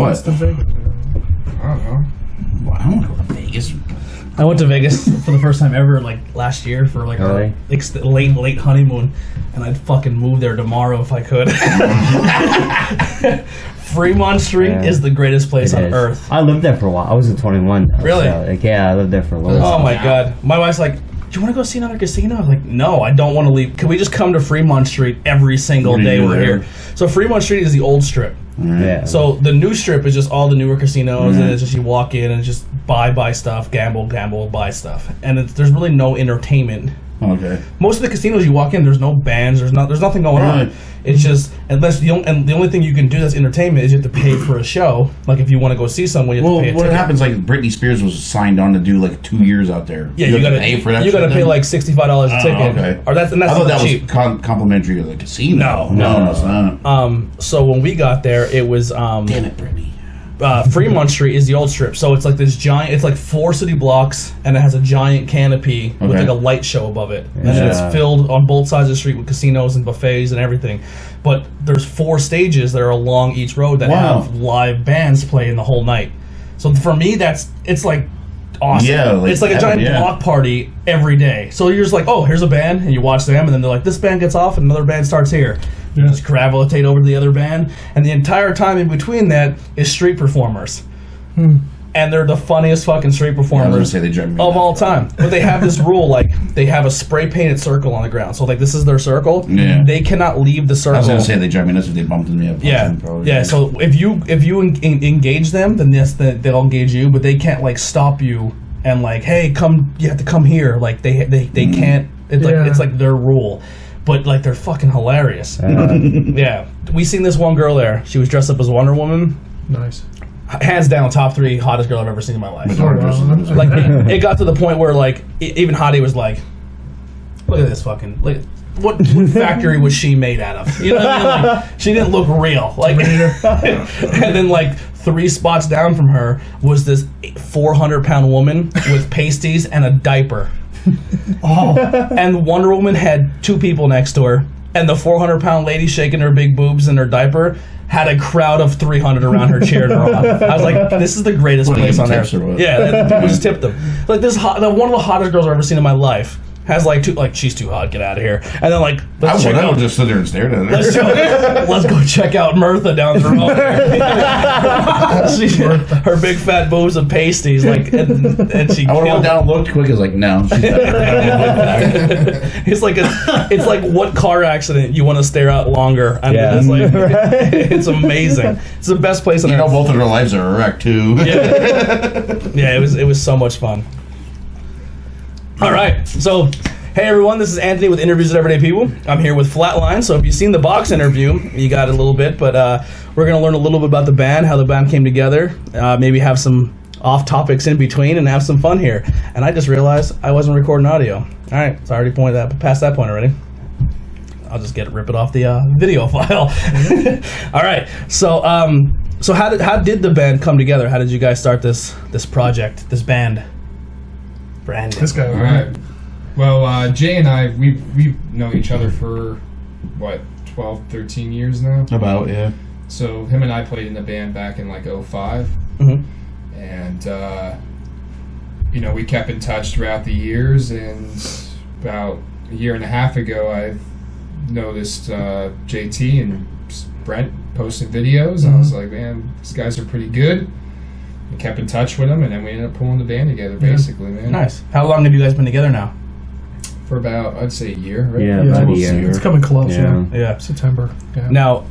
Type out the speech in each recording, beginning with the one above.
What's the Vegas? I don't know. Well, I don't want to go to Vegas. I went to Vegas for the first time ever, like last year, for like our late honeymoon, and I'd fucking move there tomorrow if I could. Fremont Street is the greatest place on earth. I lived there for a while. I was in 21. Really? So, like, yeah, I lived there for a little while. Oh my god. My wife's like, do you want to go see another casino? I was like, no, I don't want to leave. Can we just come to Fremont Street every single day we're here? So Fremont Street is the old strip. Yeah. So the new strip is just all the newer casinos, and it's just you walk in and just buy stuff, gamble, buy stuff, and there's really no entertainment. Okay. Most of the casinos you walk in, there's no bands, there's nothing going on. It's just and the only thing you can do that's entertainment is you have to pay for a show. Like if you want to go see someone, you have to pay a ticket. What happens? Like Britney Spears was signed on to do like 2 years out there. Yeah, you got to pay for that. You got to pay like $65 a ticket. Okay. Or that's I thought that cheap. was complimentary to the casino. No, it's not. So when we got there, it was Damn it, Britney. Fremont Street is the old strip, so it's like this giant. It's like 4 city blocks, and it has a giant canopy with like a light show above it, and then it's filled on both sides of the street with casinos and buffets and everything. But there's 4 stages that are along each road that have live bands playing the whole night. So for me, it's like awesome. Yeah, like, it's like a giant block party every day. So you're just like, oh, here's a band, and you watch them, and then they're like, this band gets off, and another band starts here. You just gravitate over to the other band, and the entire time in between that is street performers. And they're the funniest fucking street performers of all time. But they have this rule, like, they have a spray-painted circle on the ground. So, like, this is their circle. Yeah. They cannot leave the circle. I was going to say they drive me nuts if they bumped into me up. Yeah, so if you engage them, then they'll engage you, but they can't, like, stop you and, like, hey, come, you have to come here. Like, they can't, it's like their rule. But, like, they're fucking hilarious. Yeah. We seen this one girl there. She was dressed up as Wonder Woman. Nice. Hands down, top 3 hottest girl I've ever seen in my life. Like, it got to the point where, like, even Hottie was like, look at this fucking... What factory was she made out of? You know what I mean? Like, she didn't look real. Like, and then, like, 3 spots down from her was this 400-pound woman with pasties and a diaper. And Wonder Woman had 2 people next to her, and the 400-pound lady shaking her big boobs in her diaper had a crowd of 300 around her cheering her on. I was like, this is the greatest place on earth. Yeah, people just tipped them. Like, this one of the hottest girls I've ever seen in my life has like 2, like, she's too hot, get out of here. And then, like, I would just sit there and stare at her. Let's go check out Mirtha down the road. Her big fat boobs and pasties, like, and she. I would have went down and looked quick. I was like, no. It's like what car accident you want to stare out longer? I mean, it's like it's amazing. It's the best place on earth. Both of their lives are a wreck too. Yeah, it was so much fun. All right, so hey everyone, this is Anthony with Interviews with Everyday People. I'm here with Flatline, so if you've seen the box interview, you got a little bit, but we're going to learn a little bit about the band, how the band came together, maybe have some off topics in between, and have some fun here. And I just realized I wasn't recording audio. All right, so I already past that point already. I'll just rip it off the video file. All right, so how did the band come together? How did you guys start this project, this band? Brandon. This guy. All right. Well, Jay and I, we've known each other for, 12, 13 years now? About, yeah. So him and I played in the band back in, 05. Mm-hmm. And, we kept in touch throughout the years, and about a year and a half ago, I noticed JT and Brent posting videos, and I was like, man, these guys are pretty good. We kept in touch with them, and then we ended up pulling the band together, basically, man. Nice. How long have you guys been together now? For about, I'd say a year, right? Yeah, about a year. It's coming close, yeah. September. Yeah. Now,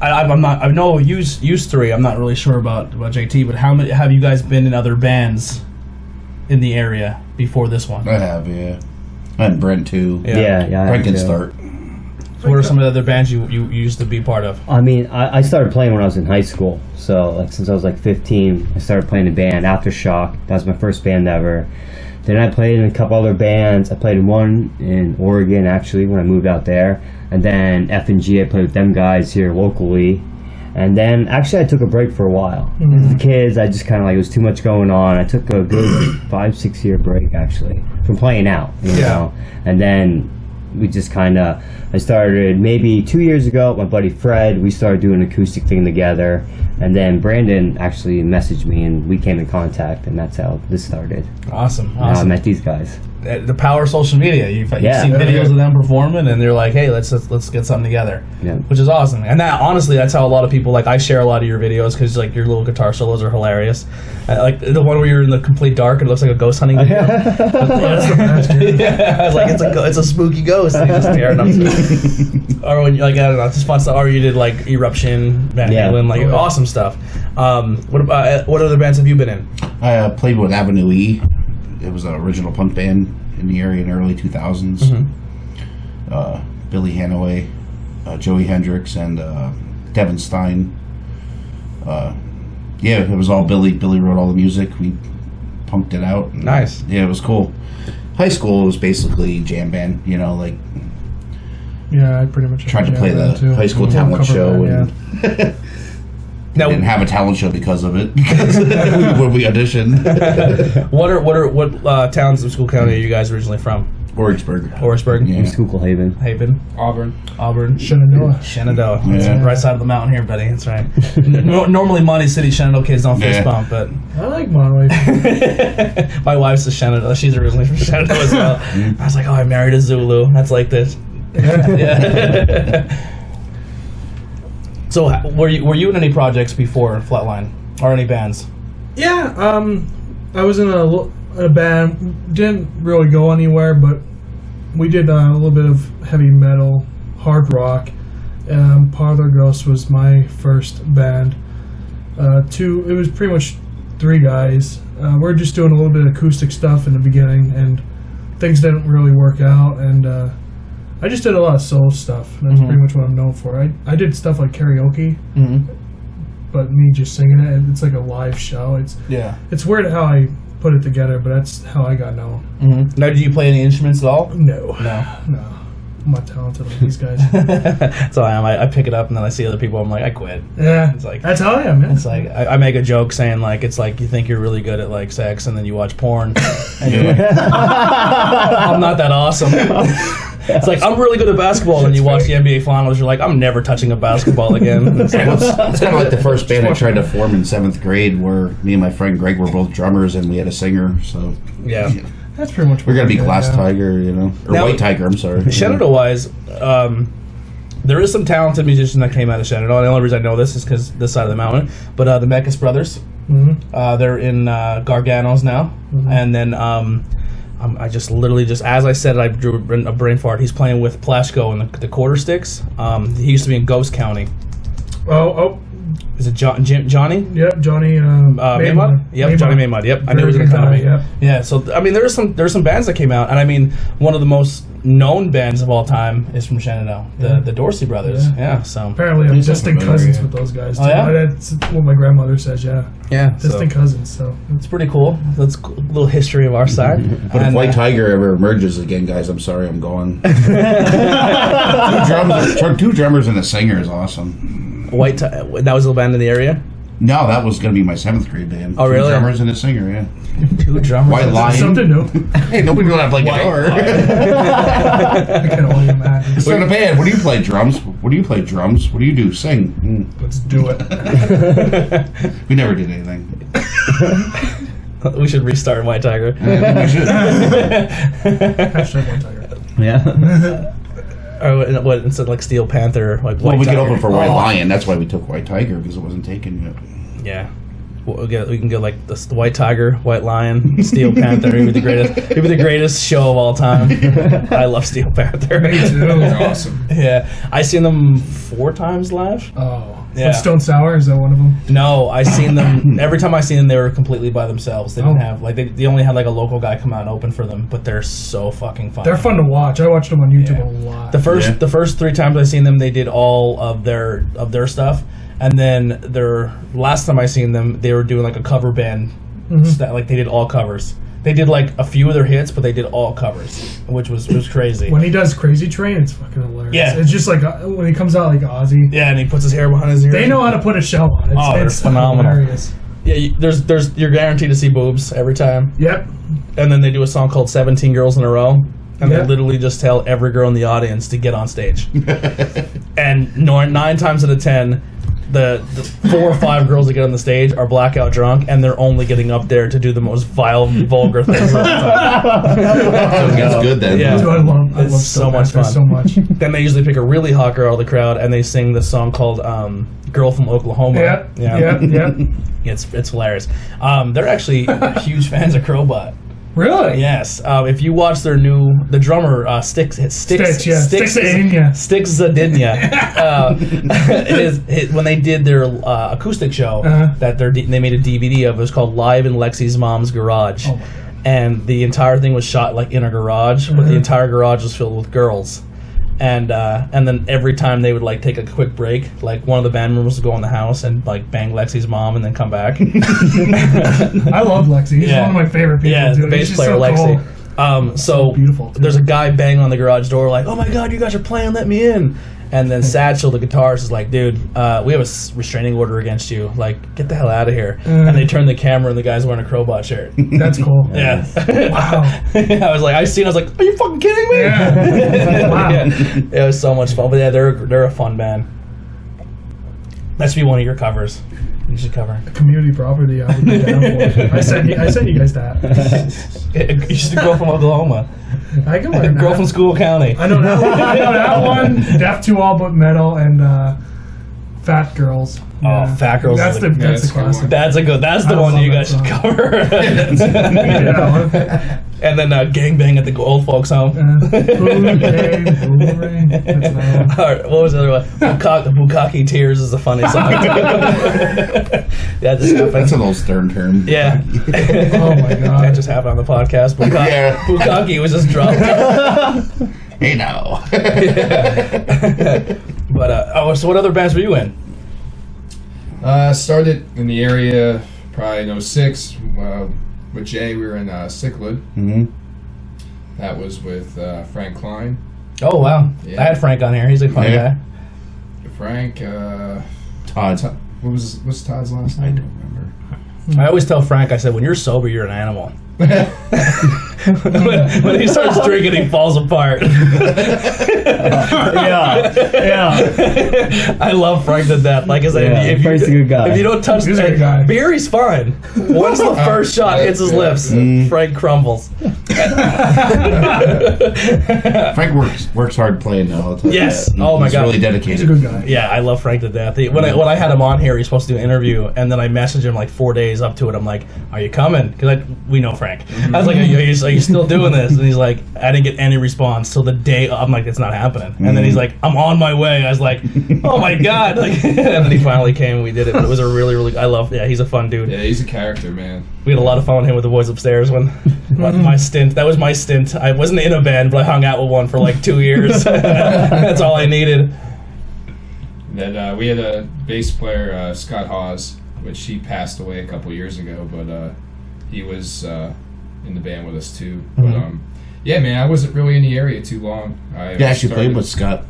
I know use 3. I'm not really sure about JT, but how many have you guys been in other bands in the area before this one? I have, yeah. And Brent too. Yeah. Brent can start. So what are some of the other bands you used to be part of? I mean, I started playing when I was in high school. So, since I was 15, I started playing in a band, Aftershock. That was my first band ever. Then I played in a couple other bands. I played in one in Oregon, actually, when I moved out there. And then F&G, I played with them guys here locally. And then, actually, I took a break for a while. Mm-hmm. The kids, I just kind of it was too much going on. I took a good 5-6 year break, actually, from playing out, you know. And then we just kind of, I started maybe 2 years ago, my buddy Fred, we started doing an acoustic thing together, and then Brandon actually messaged me and we came in contact, and that's how this started. Awesome. Now I met these guys. The power of social media. You've seen Yeah. videos of them performing, and they're like, "Hey, let's get something together," Yeah. which is awesome. And that honestly, that's how a lot of people like. I share a lot of your videos because like your little guitar solos are hilarious. Like the one where you're in the complete dark and it looks like a ghost hunting video. That's the best. Yeah, I was like, it's a spooky ghost. And he's just tearing up. Or when you like, I don't know, it's just fun stuff. Or you did like Eruption, Van Halen, like awesome stuff. What other bands have you been in? I played with IwEP. It was an original punk band in the area in the early 2000s. Billy Hanaway, Joey Hendricks, and Devin Stein. Yeah, it was all Billy. Billy wrote all the music. We punked it out. And, Nice. Yeah, it was cool. High school was basically jam band, like Yeah, I pretty much tried to play the too. high school Home talent cover show band, and Now, didn't have a talent show because of it. When we auditioned. what towns of School County are you guys originally from? Orangeburg. Horaceburg, Yeah. Schuylkill Haven. Haven, Auburn. Shenandoah. Shenandoah. Yeah. That's right side of the mountain here, buddy. That's right. Normally, Monty City Shenandoah kids don't fist Yeah. bump, but I like Monterey. my wife's a Shenandoah. She's originally from Shenandoah as well. I was like, oh, I married a Zulu. That's like this. Yeah. So, were you in any projects before Flatline, or any bands? Yeah, I was in a band. Didn't really go anywhere, but we did a little bit of heavy metal, hard rock. Parlor Ghost was my first band. It was pretty much 3 guys. We're just doing a little bit of acoustic stuff in the beginning, and things didn't really work out, and I just did a lot of soul stuff. That's pretty much what I'm known for. I did stuff like karaoke, but me just singing it, it's like a live show. It's weird how I put it together, but that's how I got known. Now, do you play any instruments at all? No. No. I'm not talented like these guys. So I am. I pick it up and then I see other people. I'm like, I quit. Yeah, It's like that's how I am, man. it's like I make a joke saying like it's like you think you're really good at like sex and then you watch porn and you're like, I'm not that awesome. It's like I'm really good at basketball and you watch the NBA finals. You're like, I'm never touching a basketball again. It's like, It's kind of like the first band I tried to form in 7th grade, where me and my friend Greg were both drummers and we had a singer. So yeah. That's pretty much. we're gonna be what I Glass did, yeah. Tiger, or Now- White Tiger. I'm sorry. Shenandoah wise, there is some talented musicians that came out of Shenandoah. The only reason I know this is because this side of the mountain. But the Meckus brothers, they're in Garganos now, and then I just literally as I said, I drew a brain fart. He's playing with Plashko and the Quarter Sticks. He used to be in Ghost County. Oh, Is it Johnny? yep, Johnny. Maymud? Yep, Johnny Maymud. Yep, I knew it was Very going to good come to me. guy, Yeah, so I mean, there's some bands that came out, and I mean, one of the most known bands of all time is from Shenandoah, the Dorsey brothers. Yeah, so Apparently, I'm He's distant familiar, cousins yeah. with those guys. Too. Oh, yeah? That's what my grandmother says. Yeah, yeah, distant cousins. So it's pretty cool. That's a little history of our side. But if And, White Tiger ever emerges again, guys, I'm sorry, I'm going. Two drummers and a singer is awesome. that was the band in the area. No, that was going to be my 7th grade band. Oh, really? 2 drummers and a singer, yeah. 2 drummers. White Lion. something new. Hey, nobody will have like guitar. I can only imagine. Start a band. What do you play? Drums? What do you play? Drums? What do you do? Sing. Let's do it. We never did anything. We should restart White Tiger. We should. Hashtag White Tiger. Yeah. Or what instead of like Steel Panther, like Well, White we Tiger. could open for White Lion. That's why we took White Tiger, because it wasn't taken yet. Yeah. We can get like the White Tiger, White Lion, Steel Panther. It'd be the greatest show of all time. I love Steel Panther. Me too. They're awesome. Yeah, I seen them 4 times live. Oh, Yeah. Stone Sour, is that one of them? No, I seen them every time I seen them. They were completely by themselves. They didn't Oh. have like they only had like a local guy come out and open for them. But they're so fucking fun. They're fun to watch. I watched them on YouTube Yeah. a lot. The first 3 times I seen them, they did all of their stuff, and then their last time I seen them, they were doing like a cover band. Like they did all covers. They did like a few of their hits, but they did all covers, which was crazy. When he does Crazy Train, it's fucking hilarious. Yeah. It's just like when he comes out like Ozzy. Yeah, and he puts his hair behind his ear. They know how to put a show on. It's, They're it's phenomenal. hilarious. Yeah, you're guaranteed to see boobs every time. Yep. And then they do a song called 17 Girls in a Row. and Yeah. they literally just tell every girl in the audience to get on stage. And 9 times out of 10, the 4 or 5 girls that get on the stage are blackout drunk, and they're only getting up there to do the most vile, vulgar things all the time. That's good then. Yeah. Dude, I love It's so much fun. so much. Then they usually pick a really hot girl out of the crowd, and they sing this song called "Girl from Oklahoma." Yeah. It's hilarious. They're actually huge fans of Crowbot. Really? Yes. If you watch their the drummer Sticks Zadidnya. When they did their acoustic show that they made a DVD of, it was called Live in Lexi's Mom's Garage. Oh my God. And the entire thing was shot like in a garage, but the entire garage was filled with girls. And then every time they would like take a quick break, like one of the band members would go in the house and like bang Lexi's mom and then come back. I love Lexi. He's one of my favorite people. Yeah, dude. the bass He's player so Lexi. cool. So beautiful, too. there's a guy banging on the garage door like, "Oh my God, you guys are playing, let me in." And then Satchel, the guitarist, is like, "Dude, we have a restraining order against you. Like, get the hell out of here." And they turn the camera and the guy's wearing a Crowbot shirt. That's cool. Yeah. Wow. I was like, I was like, "Are you fucking kidding me?" Yeah. Wow. Yeah. It was so much fun. But yeah, they're a fun band. That should be one of your covers. You should cover. Community property. I would be down for. I sent you guys that. You should Girl from Oklahoma. I can learn that. Girl from School County. I know that one. Deaf to all but metal and Fat Girls. Oh, Fat Girls. That's is the a- that's the that's a good classic. one. That's the I one love you that guys should song. cover. Yeah. And then Gangbang at the old folks home. Boomerang. That's another one. All right, what was the other one? Bukkake Tears is a funny song. That just happened. That's an old Stern term. Yeah. Oh my God. That just happened on the podcast. Yeah. Bukkake was just dropped. Hey now. But so what other bands were you in? Started in the area probably in 06. With Jay, we were in Cichlid. Mm-hmm. That was with Frank Klein. Oh wow, Yeah. I had Frank on here. He's a fun Yeah. guy. Frank, Todd. what's Todd's last I name? don't remember. I always tell Frank, I said, when you're sober, you're an animal. when he starts drinking, he falls apart. Yeah. I love Frank to death. Like I said, Yeah, Frank's a good guy. if you don't touch He's a good guy. beer, he's fine. Once the first shot hits his lips, Frank crumbles. Frank works hard playing all the time. Yes. Oh my He's God. really dedicated. He's a good guy. Yeah, I love Frank to death. When I had him on here, he's supposed to do an interview, and then I messaged him like 4 days up to it. I'm like, "Are you coming?" Because we know Frank. I was like, are you still doing this?" And he's like, "I didn't get any response till the day." I'm like, "It's not happening." And then he's like, "I'm on my way." I was like, "Oh my God!" Like, and then he finally came and we did it. But it was a really. I love. Yeah, he's a fun dude. Yeah, he's a character, man. We had a lot of fun with him with the boys upstairs when my stint. That was my stint. I wasn't in a band, but I hung out with one for like 2 years. That's all I needed. Then we had a bass player, Scott Hawes, which he passed away a couple years ago, but he was in the band with us too. But yeah, man, I wasn't really in the area too long. I Yeah, I actually played with Scott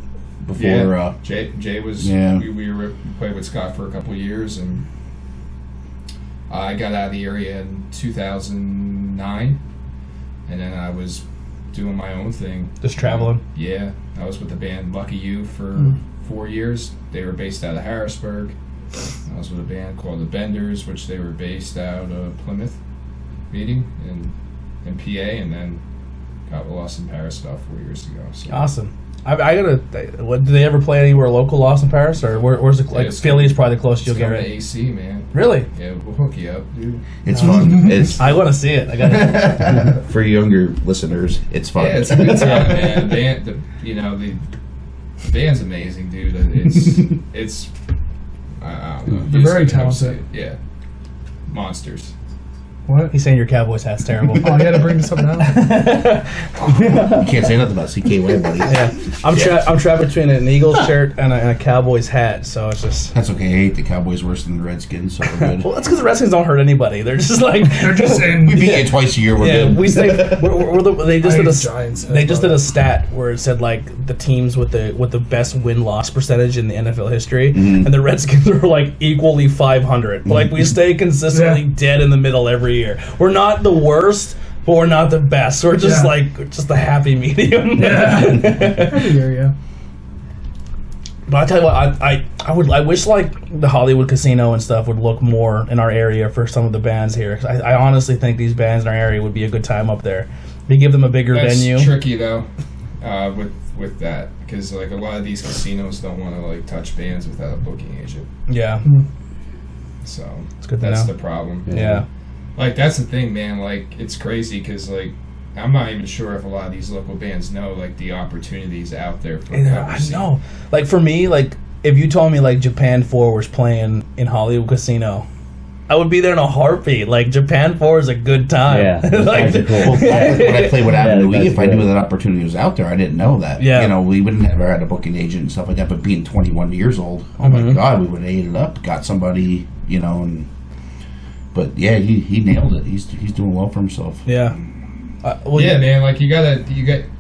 before. Yeah, Jay was. Yeah. We played with Scott for a couple years, and I got out of the area in 2009, and then I was doing my own thing. Just traveling. Yeah, I was with the band Lucky You for 4 years. They were based out of Harrisburg. I was with a band called the Benders, which they were based out of Plymouth meeting in PA, and then got lost in Paris about 4 years ago. So. Awesome. I gotta. What, do they ever play anywhere local, Lost in Paris, or where's it? Like it's Philly is probably the closest you'll It's get. coming Right? to AC, man. Really? Yeah, we'll hook you up, dude. It's fun. It's I want to see it. I got. for younger listeners. It's fun. Yeah, it's a good time, man. The band, the band's amazing, dude. It's I don't know. They're You just very gotta go see talented. it. Yeah, monsters. What? He's saying your Cowboys hat's terrible. Oh, you had to bring this up now. You can't say nothing about CKY, buddy. Yeah, I'm trapped between an Eagles shirt and a Cowboys hat, so it's just. That's okay. I hate the Cowboys worse than the Redskins, so we're good. Well, that's because the Redskins don't hurt anybody. They're just like. They're just in. We beat you twice a year. We're Yeah, good. we say they just I did hate a Giants. they just did a stat where it said like the teams with the best win-loss percentage in the NFL history, and the Redskins are like equally 500. Like we stay consistently Yeah. dead in the middle every year. We're not the worst, but we're not the best. We're just Yeah. like just a happy medium. I hear ya. But I tell you what, I wish like the Hollywood Casino and stuff would look more in our area for some of the bands here. 'Cause I honestly think these bands in our area would be a good time up there. We give them a bigger That's venue. tricky though, with that, because like a lot of these casinos don't want to like touch bands without a booking agent. Yeah, So it's good to that's know. the problem. Yeah. Like that's the thing, man. Like it's crazy because like I'm not even sure if a lot of these local bands know like the opportunities out there for Yeah, I know. Like for me, like if you told me like Japan 4 was playing in Hollywood Casino, I would be there in a heartbeat. Like Japan 4 is a good time. Yeah, those like, guys are cool. Well, when I played with Avenue Yeah, E, if I that's knew good. that opportunity was out there, I didn't know that. Yeah. You know, we wouldn't have ever had a booking agent and stuff like that. But being 21 years old, oh my God, we would have ate it up. Got somebody, you know, and but yeah, he nailed it. He's doing well for himself. yeah. Well, Yeah, man. Like you got.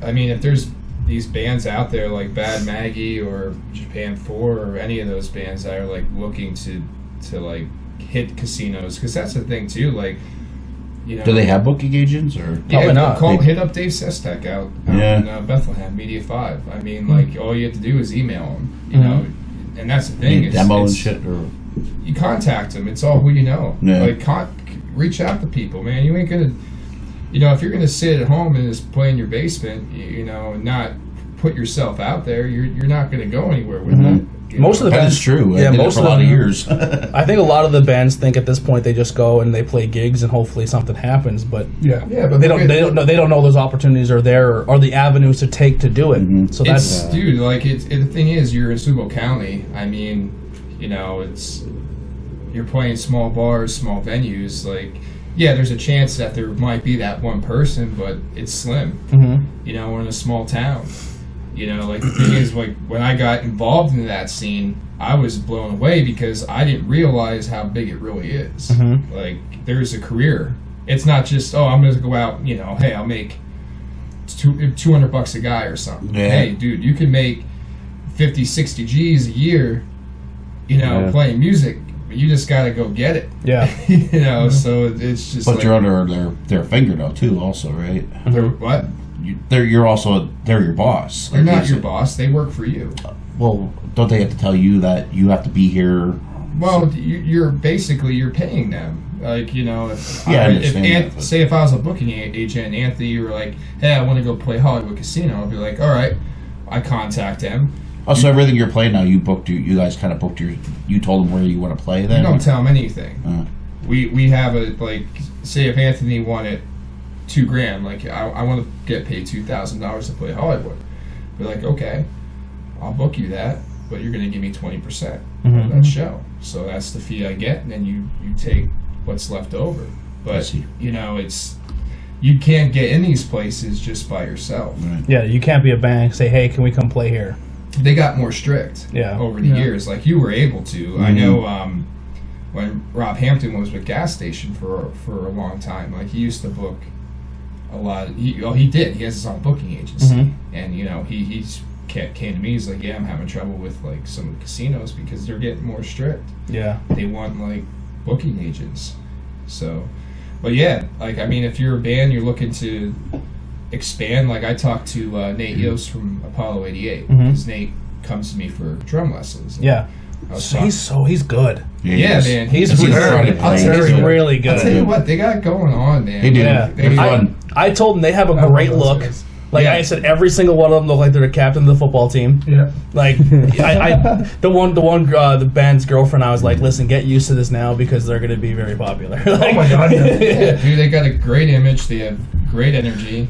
I mean, if there's these bands out there like Bad Maggie or Japan 4 or any of those bands that are like looking to like hit casinos, because that's the thing too. Like, you know, Do they have booking agents or? Probably not. Hit up Dave Sestek out Yeah. in Bethlehem, Media 5. I mean, like all you have to do is email him. You know, and that's the thing. It's, Demo and it's- shit or? You contact them. It's all who you know. Yeah. Like, reach out to people, man. You ain't gonna, you know, if you're gonna sit at home and just play in your basement, you know, and not put yourself out there, you're not gonna go anywhere with that. you Most know? of the That bands, is true. Yeah, I did most it for of a lot of them- years. I think a lot of the bands think at this point they just go and they play gigs and hopefully something happens, but Yeah. Yeah, but they don't know those opportunities are there or the avenues to take to do it. So It's that's dude, like the thing is, you're in Subo County. I mean, you know, you're playing small bars, small venues. Like, yeah, there's a chance that there might be that one person, but it's slim. You know, we're in a small town. You know, like the thing is, like when I got involved in that scene, I was blown away because I didn't realize how big it really is. Like, there's a career. It's not just, oh, I'm going to go out, you know, hey, I'll make $200 a guy or something. Yeah. Hey, dude, you can make 50, 60 G's a year, you know, Yeah. playing music. But you just got to go get it. yeah. You know, so it's just But like, you're under their finger though too, also, right? they're, what? They're your boss. They're Like, not your boss. They work for you. Well, don't they have to tell you that you have to be here? Well, you're paying them. Like, you know, if Yeah, I understand that, but- say if I was a booking agent and Anthony, you were like, hey, I want to go play Hollywood Casino, I'd be like, all right, I contact him. Oh, so everything you're playing now, you guys kind of booked you told them where you want to play then? You don't tell him anything. Uh, We have a, like, say if Anthony wanted $2,000, like, I want to get paid $2,000 to play Hollywood. We're like, okay, I'll book you that, but you're going to give me 20% of that show. So that's the fee I get, and then you take what's left over. I But, see. you know, you can't get in these places just by yourself. right. Yeah, you can't be a band and say, "Hey, can we come play here?" They got more strict Yeah. over the years. Like, you were able to. I know when Rob Hampton was with Gas Station for a long time, like, he used to book a lot. He did. He has his own booking agency. And, you know, he came to me, he's like, yeah, I'm having trouble with, like, some of the casinos because they're getting more strict. Yeah. They want, like, booking agents. So, but yeah, like, I mean, if you're a band, you're looking to expand. Like, I talked to Nate Yost from Apollo 88 because Nate comes to me for drum lessons. Yeah. I was talking- He's good. Yeah, man. He's He's very, very he's good. really good. I'll tell you what, they got going on, man. They do. Yeah. They're fun. I told them they have a I great love those look. guys. Like Yeah. I said, every single one of them look like they're the captain of the football team. Yeah. Like the band's girlfriend, I was like, listen, get used to this now because they're going to be very popular. Like, Oh my God. Yeah. Yeah, dude, they got a great image. They have great energy.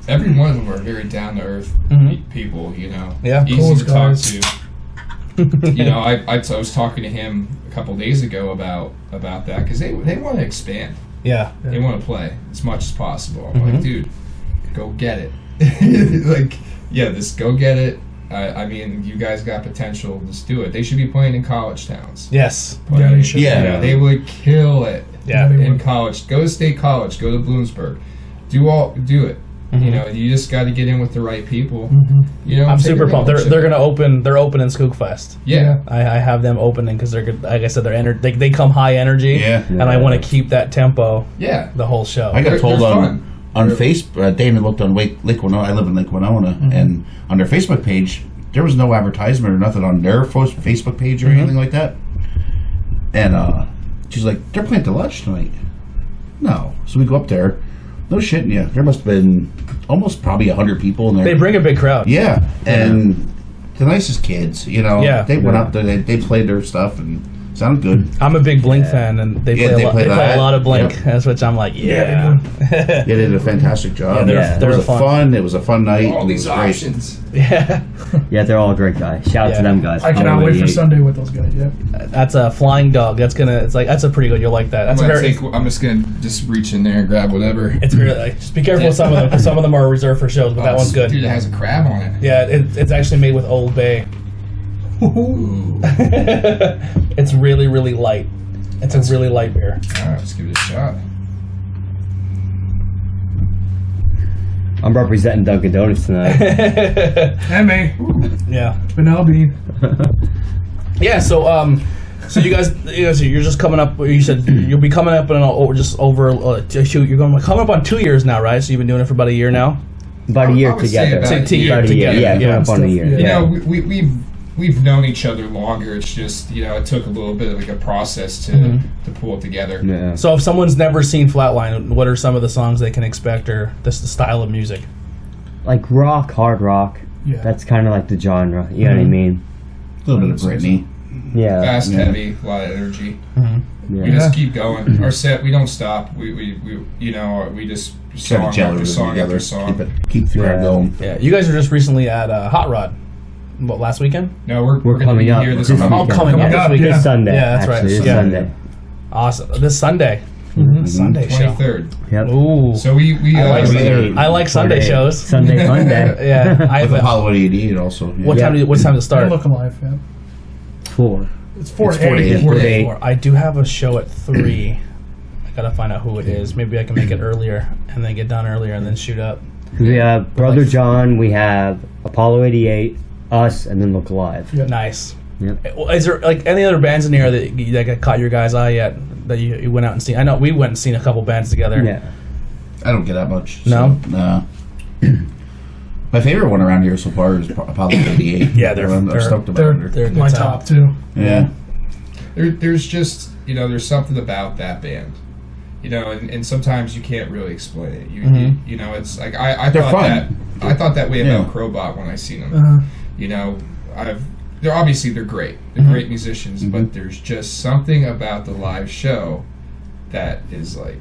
Every one of them are very down to earth people. You know, Yeah. easy Cool to talk guys. to. You know, I was talking to him a couple days ago about that because they want to expand. Yeah. They want to play as much as possible. I'm like, dude, go get it. Like, yeah, just go get it. I mean, you guys got potential. Just do it. They should be playing in college towns. Yes. Yeah, they should. Yeah. They would kill it Yeah. they in would. college. Go to State College. Go to Bloomsburg. Do it. You know, you just got to get in with the right people. You know, I'm take super pumped. advantage They're of it. gonna open. They're opening Skookfest. Yeah. I have them opening because they're good. Like I said, they come high energy. Yeah. And I want to keep that tempo. Yeah. The whole show. I got told they're on fun. Facebook. Damon looked on Lake Winona. I live in Lake Winona, and on their Facebook page, there was no advertisement or nothing on their Facebook page or anything like that. And she's like, "They're playing at lunch tonight." No, so we go up there. No shitting you. There must have been almost probably 100 people in there. They bring a big crowd. Yeah, and the nicest kids, you know. Yeah. They went up there. They played their stuff and sounded good. I'm a big Blink fan, and they play a lot of Blink. Yep. That's which I'm like, yeah. They did a fantastic job. Yeah, they're it was fun. It was a fun night. All It these was great. options. Yeah. Yeah, they're all great guys. Shout out to them guys. I cannot wait for Sunday with those guys. Yep. That's a Flying Dog. That's a pretty good. You'll like that. That's I'm just gonna just reach in there and grab whatever. It's really like, just be careful with some of them because some of them are reserved for shows, but that one's good. Dude, it has a crab on it. Yeah, it's actually made with Old Bay. It's really, really light. It's a really light beer. All right, let's give it a shot. I'm representing Dunkin' Donuts tonight. And me. Yeah. Vanilla bean. Yeah. So you guys, you're just coming up. You said you'll be coming up in just over. Shoot, you're coming up on 2 years now, right? So you've been doing it for about a year now. About a year I would say together. about a year About a year. together. Yeah, Yeah. coming up on a year. Yeah. You know, we've known each other longer. It's just, you know, it took a little bit of like a process to pull it together. Yeah. So if someone's never seen Flatline, what are some of the songs they can expect, or just the style of music? Like rock, hard rock. Yeah. That's kind of like the genre. You know what I mean? A little bit of Britney. Yeah. Fast, heavy, a lot of energy. We Yeah. just keep going. Our set, we don't stop. We you know, we just song Gotta gel after song together. after song. Keep the crowd Yeah. going. Yeah. You guys were just recently at Hot Rod. What, last weekend? No, we're We're going to coming be up here this this month. weekend. Coming up Coming this up, weekend. This Sunday. Yeah, that's right. Actually, this Yeah. Sunday. Awesome. This Sunday. Sunday show. 23rd. Yep. Ooh. So we I like we're Sunday. there. I like Sunday shows. Sunday fun day. Yeah. I With have Apollo 88 also. Yeah. What time? What time to And start? look alive. Yeah. 4. It's 4 It's to 8. 4 to 8. I do have a show at 3. I gotta find out who it is. Maybe I can make it earlier and then get done earlier and then shoot up. We have Brother John, we have Apollo 88, us, and then Look Alive. Yeah. Nice. Yep. Is there like any other bands in here that caught your guys' eye yet that you went out and seen? I know we went and seen a couple bands together. Yeah. I don't get that much. No? Nah. My favorite one around here so far is Apollo 88. Yeah, they're I'm stoked about They're, it. They're a good my time. top two. Yeah. There's just, you know, there's something about that band, you know, and sometimes you can't really explain it. You know, it's like I They're thought fun. I thought that way about Yeah. Crowbot when I seen them. Uh, You know, they're great. They're great musicians, but there's just something about the live show that is like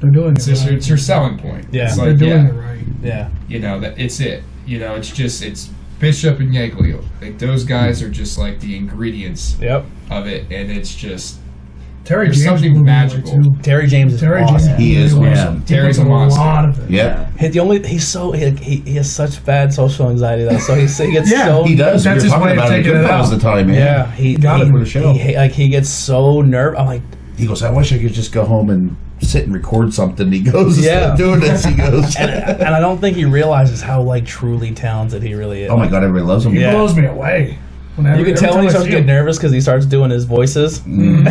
they're doing it's it just right. it's your selling point. Yeah. It's They're like doing yeah, it right. Yeah. you know that it's it. You know, it's Bishop and Yeagley. Like those guys are just like the ingredients Yep. of it, and it's just Terry There's James something will be there, magical. too. Terry James is Terry awesome. James He is really awesome. will. Terry's He a does monster. lot of it. Yeah. He has such bad social anxiety though, so he gets Yeah, so He does. That's We were his talking way of about it taking it Goodfellas out. the time, man. yeah he Got it he, for the show. he gets so nervous. I'm like, He goes, I wish I could just go home and sit and record something. He goes, Yeah. doing this. He goes, and I don't think he realizes how like truly talented he really is. oh my God, everybody loves him. He Yeah. blows me away. Whenever, You can every tell when time he I starts see to get him. nervous because he starts doing his voices. when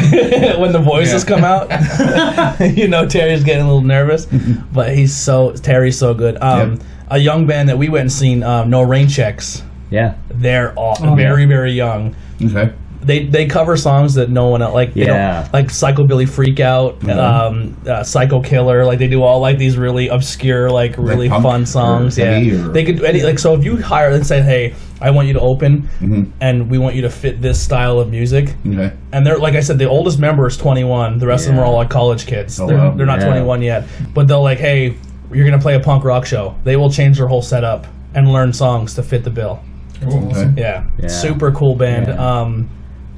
the voices Yeah. come out, you know Terry's getting a little nervous. But Terry's so good. Yep. A young band that we went and seen, No Rain Checks. Yeah. They're all Oh, very, very young. Okay. They cover songs that no one else like. They Yeah. don't, like Psychobilly Freakout, Psycho Killer. Like they do all like these really obscure, like really punk fun or songs. Yeah, heavy or- they could do any like. So if you hire and say, hey, I want you to open, and we want you to fit this style of music. Okay. And they're like I said, the oldest member is 21. The rest of them are all like college kids. Oh, they're, wow. they're not Yeah. 21 yet, but they'll like, hey, you're gonna play a punk rock show. They will change their whole setup and learn songs to fit the bill. Cool. Okay. Yeah, Yeah. super cool band. Yeah.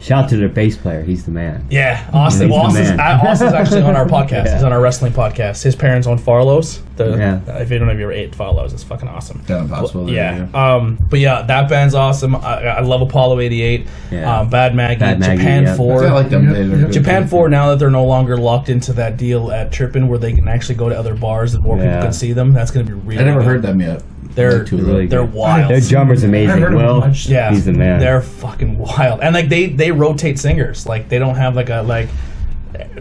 Shout out to the bass player. He's the man. Yeah, Austin. He's Well, the man. Austin's actually on our podcast. Yeah. He's on our wrestling podcast. His parents own Farlow's. Yeah. If you don't know if you ever ate Farlow's, it's fucking awesome. Kind of possible. Yeah. But yeah, that band's awesome. I love Apollo 88. Yeah. Bad Maggie. Bad Maggie, Japan yeah. 4. I like them. Yep. They're good Japan too. 4, now that they're no longer locked into that deal at Trippin' where they can actually go to other bars and more people Yeah. can see them, that's going to be really I never good. heard them yet. They're Like two of really them. they're good. wild. Their drummer's amazing. I've heard of Will, him much. Yeah, he's the man. They're fucking wild, and like they rotate singers. Like they don't have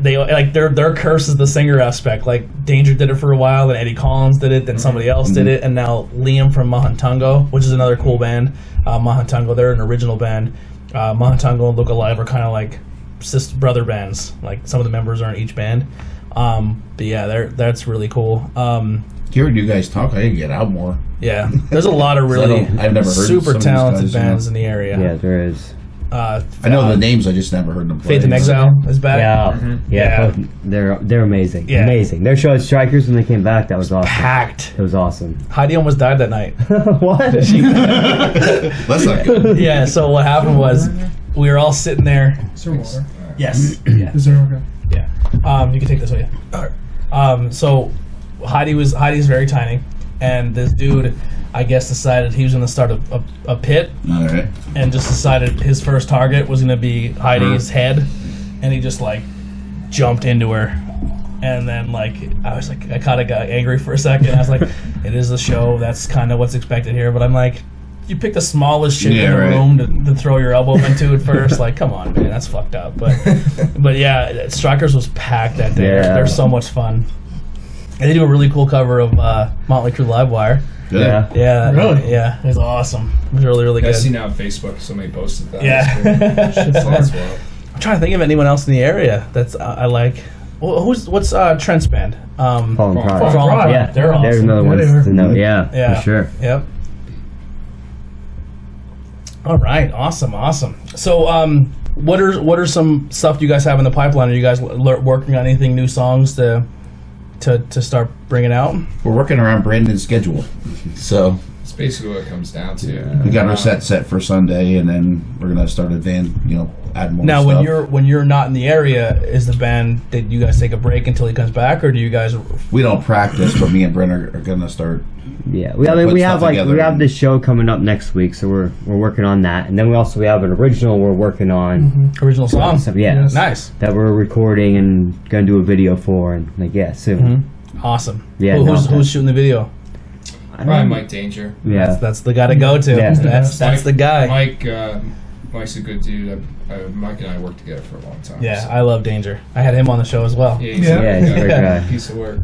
their curse is the singer aspect. Like Danger did it for a while, then Eddie Collins did it, then somebody else did it, and now Liam from Mahantango, which is another cool band. Mahantango, they're an original band. Mahantango and Look Alive are kind of like sister brother bands. Like some of the members are in each band. But yeah, that's really cool. Hearing you guys talk, I can get out more. Yeah, there's a lot of really I've never heard of some super of these talented guys, you know. bands in the area. Yeah, there is. I know the names, I just never heard them play. Faith in Exile is back. Yeah, Yeah. they're amazing. Yeah. Amazing. Their show at Strikers when they came back, that was awesome. Packed. It was awesome. Heidi almost died that night. What? That's not good. Yeah, so what happened was we were all sitting there. Is there water? Yes. Yeah. Is there okay? Yeah. You can take this with you. So Heidi's very tiny, and this dude, I guess, decided he was going to start a pit, All right. and just decided his first target was going to be Heidi's head, and he just like jumped into her, and then like I was like, I kind of got angry for a second. I was like, it is a show, that's kind of what's expected here, but I'm like, you picked the smallest shit in the right. room to throw your elbow into at first. Like, come on, man, that's fucked up. But yeah, Strikers was packed that day. Yeah. They're so much fun. And they do a really cool cover of Motley Crue Livewire. Good. Yeah. Yeah, Really? Yeah, it was awesome. It was really, really I good. see now on Facebook somebody posted that. Yeah. That's wild. I'm trying to think of anyone else in the area that's I like. What's Trent's band? Fallen Fallen Pride. Pride. Pride. Yeah, They're awesome. There's another Yeah, one they are. to know. Yeah, Yeah. for sure. Yep. All right. Awesome. So, what are some stuff you guys have in the pipeline? Are you guys working on anything, new songs to start bringing out? We're working around Brandon's schedule. So It's basically what it comes down to. we got our set for Sunday, and then we're going to start add more Now, stuff. when you're not in the area, is the band, did you guys take a break until he comes back, or do you guys? We don't practice, but me and Brent are going to start. Yeah, Put we have stuff together we have and- this show coming up next week, so we're working on that, and then we have an original we're working on. Original song. So, yeah, Yes. Nice. that we're recording and gonna do a video for, and soon. Awesome. Yeah, Who's shooting the video? Probably Mike Danger. Yeah, That's the guy to go to. Yeah. That's Mike- the guy. Mike's a good dude. Mike and I worked together for a long time. Yeah, so. I love Danger. I had him on the show as well. Yeah, Yeah. he's a great guy. Piece of work.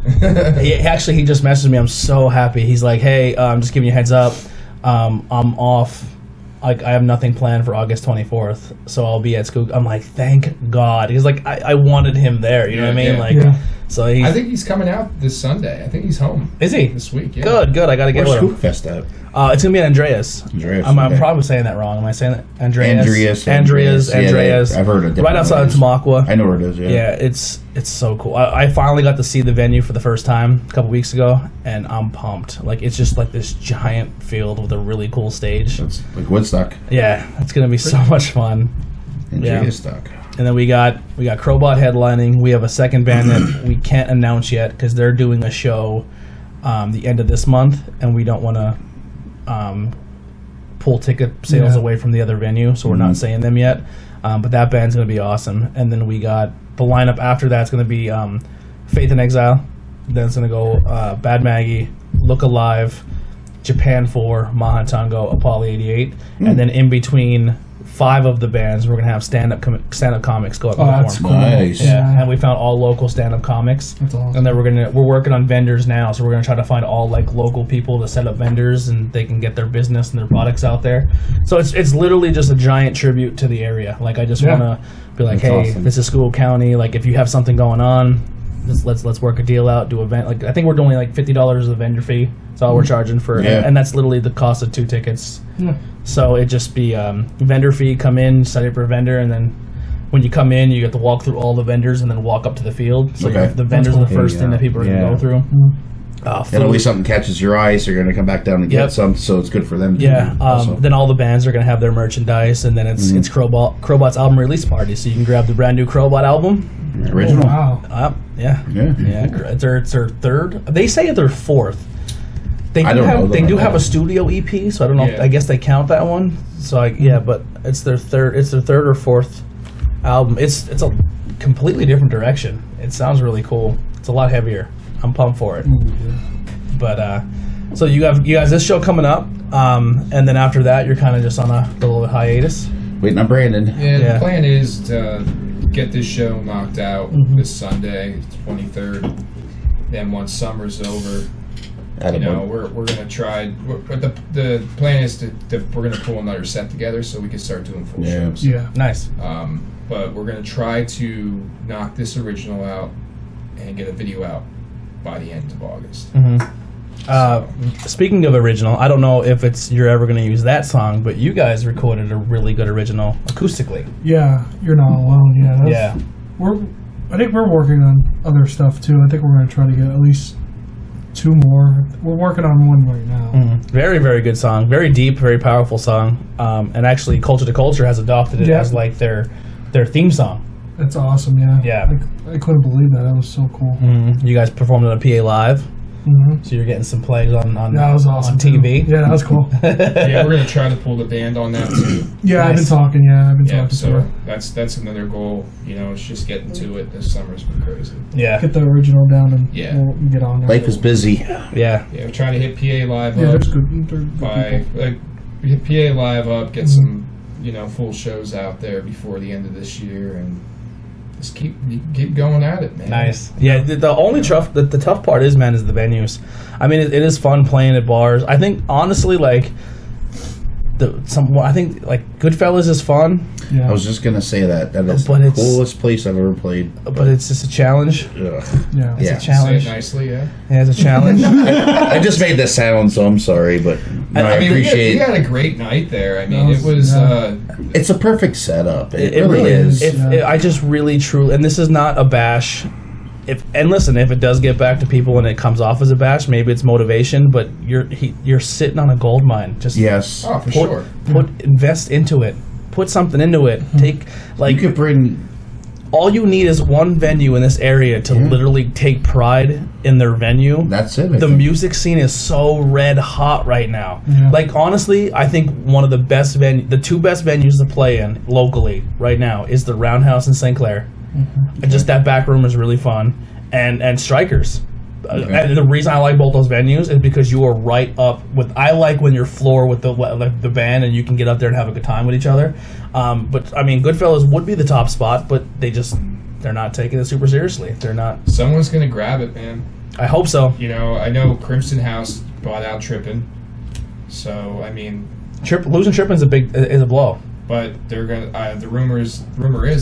He just messaged me. I'm so happy. He's like, hey, just giving you a heads up. I'm off. Like, I have nothing planned for August 24th, so I'll be at Skook. I'm like, thank God. He's like, I wanted him there. You know what I mean? Yeah. Like, Yeah. so he's. I think he's coming out this Sunday. I think he's home Is he? this week. Yeah. Good. I got to get Where's with him. Spookfest at? It's gonna be at Andreas. Andreas, I'm okay. probably saying that wrong. Am I saying that? Andreas. Andreas. Yeah, Andreas. I've heard it. Right outside of Tamaqua. I know where it is. Yeah. Yeah, it's so cool. I finally got to see the venue for the first time a couple weeks ago, and I'm pumped. Like, it's just like this giant field with a really cool stage. It's like Woodstock. Yeah, it's gonna be so much fun. And Yeah. Stock. And then we got Crowbot headlining. We have a second band that we can't announce yet because they're doing a show the end of this month, and we don't want to pull ticket sales away from the other venue, so we're not saying them yet. But that band's going to be awesome. And then we got the lineup after that's going to be Faith in Exile. Then it's going to go Bad Maggie, Look Alive, Japan 4, Mahantango, Apollo 88. And then in between 5 of the bands, we're going to have stand-up comics go up and Oh, that's perform. cool. Nice. Yeah, and we found all local stand-up comics. That's awesome. And then we're working on vendors now, so we're gonna try to find all like local people to set up vendors, and they can get their business and their products out there. So it's literally just a giant tribute to the area. Like, I just wanna be like, That's hey, awesome. this is School County. Like, if you have something going on, let's work a deal out. Do event. Like, I think we're doing like $50 as a vendor fee. That's all we're charging for, Yeah. and that's literally the cost of 2 tickets. Yeah. So it just be vendor fee. Come in, set up for a vendor, and then when you come in, you get to walk through all the vendors and then walk up to the field. So Okay. the vendors are the cool. first There thing you that go. people are Yeah. gonna go through. And always something catches your eye, so you're going to come back down and get some. So it's good for them. Yeah. Then all the bands are going to have their merchandise, and then it's Crowbot's album release party, so you can grab the brand new Crowbot album. Original. Oh, wow. Yeah. It's their third. They say it's their fourth. They do have a studio EP, so I don't know. I guess they count that one. So but it's their third. It's their third or fourth album. It's a completely different direction. It sounds really cool. It's a lot heavier. I'm pumped for it. But so you guys this show coming up, and then after that you're kind of just on a little hiatus. Waiting on Brandon. Yeah, the plan is to get this show knocked out this Sunday, 23rd. Then once summer's over, we're gonna try. But the plan is to we're gonna pull another set together so we can start doing full shows. Yeah, nice. But we're gonna try to knock this original out and get a video out by the end of August. Speaking of original, I don't know if you're ever going to use that song, but you guys recorded a really good original acoustically. Yeah, You're Not Alone. Yeah. I think we're working on other stuff too. I think we're going to try to get at least 2 more. We're working on one right now. Very, very good song. Very deep, very powerful song. And actually, Culture to Culture has adopted it as like their theme song. That's awesome. Yeah. I couldn't believe that. That was so cool. You guys performed it on PA Live. So you're getting some plays on that was awesome on TV. Too. Yeah, that was cool. Yeah, we're gonna try to pull the band on that too. Yeah, nice. I've been talking to so her. that's another goal. It's just getting to it. This summer's been crazy. Yeah, get the original down and we'll get on there. Life is busy. Yeah, we're trying to hit PA Live up. Yeah, that's good. By hit PA Live up, get some full shows out there before the end of this year, and just keep going at it, man. Nice. Yeah, the only the tough part is the venues. I mean, it is fun playing at bars. I think honestly, I think Goodfellas is fun. Yeah. I was just gonna say that is the coolest place I've ever played. But it's just a challenge. Ugh. Yeah, it's a challenge. Say it nicely, Yeah, it's a challenge. I just made this sound, so I'm sorry, but I appreciate. We had a great night there. I mean, it was. It's a perfect setup. It really is. I just really, truly, and this is not a bash. If it does get back to people and it comes off as a bash, maybe it's motivation. But you're sitting on a gold mine. Just for sure. Invest into it. Put something into it. You could bring. All you need is one venue in this area to literally take pride in their venue. That's it. The music scene is so red hot right now. Yeah. Honestly, I think one of the best the 2 best venues to play in locally right now is the Roundhouse in St. Clair. And just that back room is really fun. And Strikers. And the reason I like both those venues is because you are right up with. I like when you're floor with the band and you can get up there and have a good time with each other. But I mean, Goodfellas would be the top spot, but they're not taking it super seriously. They're not. Someone's gonna grab it, man. I hope so. I know Crimson House bought out Trippin', so I mean, losing Trippin' is a blow. But they're gonna. The rumor is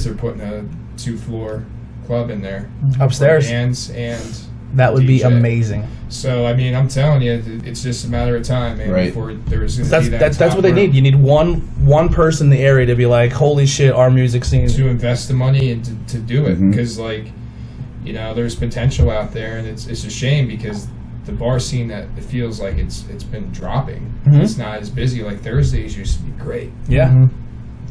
they're putting a 2-floor club in there upstairs. Bands and. That would DJ. Be amazing. So I mean, I'm telling you, it's just a matter of time, man. Right. Before there's going to be that's what they need. You need one person in the area to be like, holy shit, our music scene. To invest the money and to do it, because there's potential out there, and it's a shame because the bar scene that it feels like it's been dropping. It's not as busy. Like Thursdays used to be great. Yeah.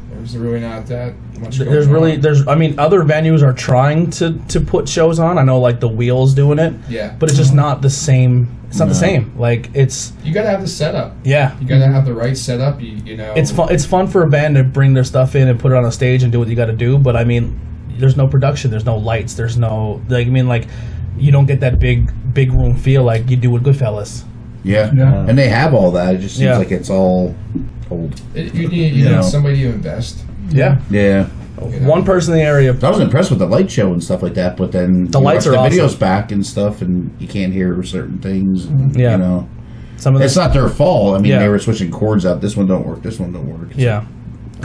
There's really not that much. Other venues are trying to put shows on. I know the Wheel's doing it. Yeah. But it's just not the same. It's not the same. You gotta have the setup. Yeah. You gotta have the right setup. It's fun. It's fun for a band to bring their stuff in and put it on a stage and do what you got to do. But I mean, there's no production. There's no lights. There's no you don't get that big room feel like you do with Goodfellas. Yeah. And they have all that. It just seems like it's all old. You need somebody to invest. Yeah. Yeah. One person in the area. I was impressed with the light show and stuff like that, but then the lights are the awesome. videos back and stuff, and you can't hear certain things. And, it's not their fault. I mean, they were switching chords out. This one don't work. This one don't work. Yeah.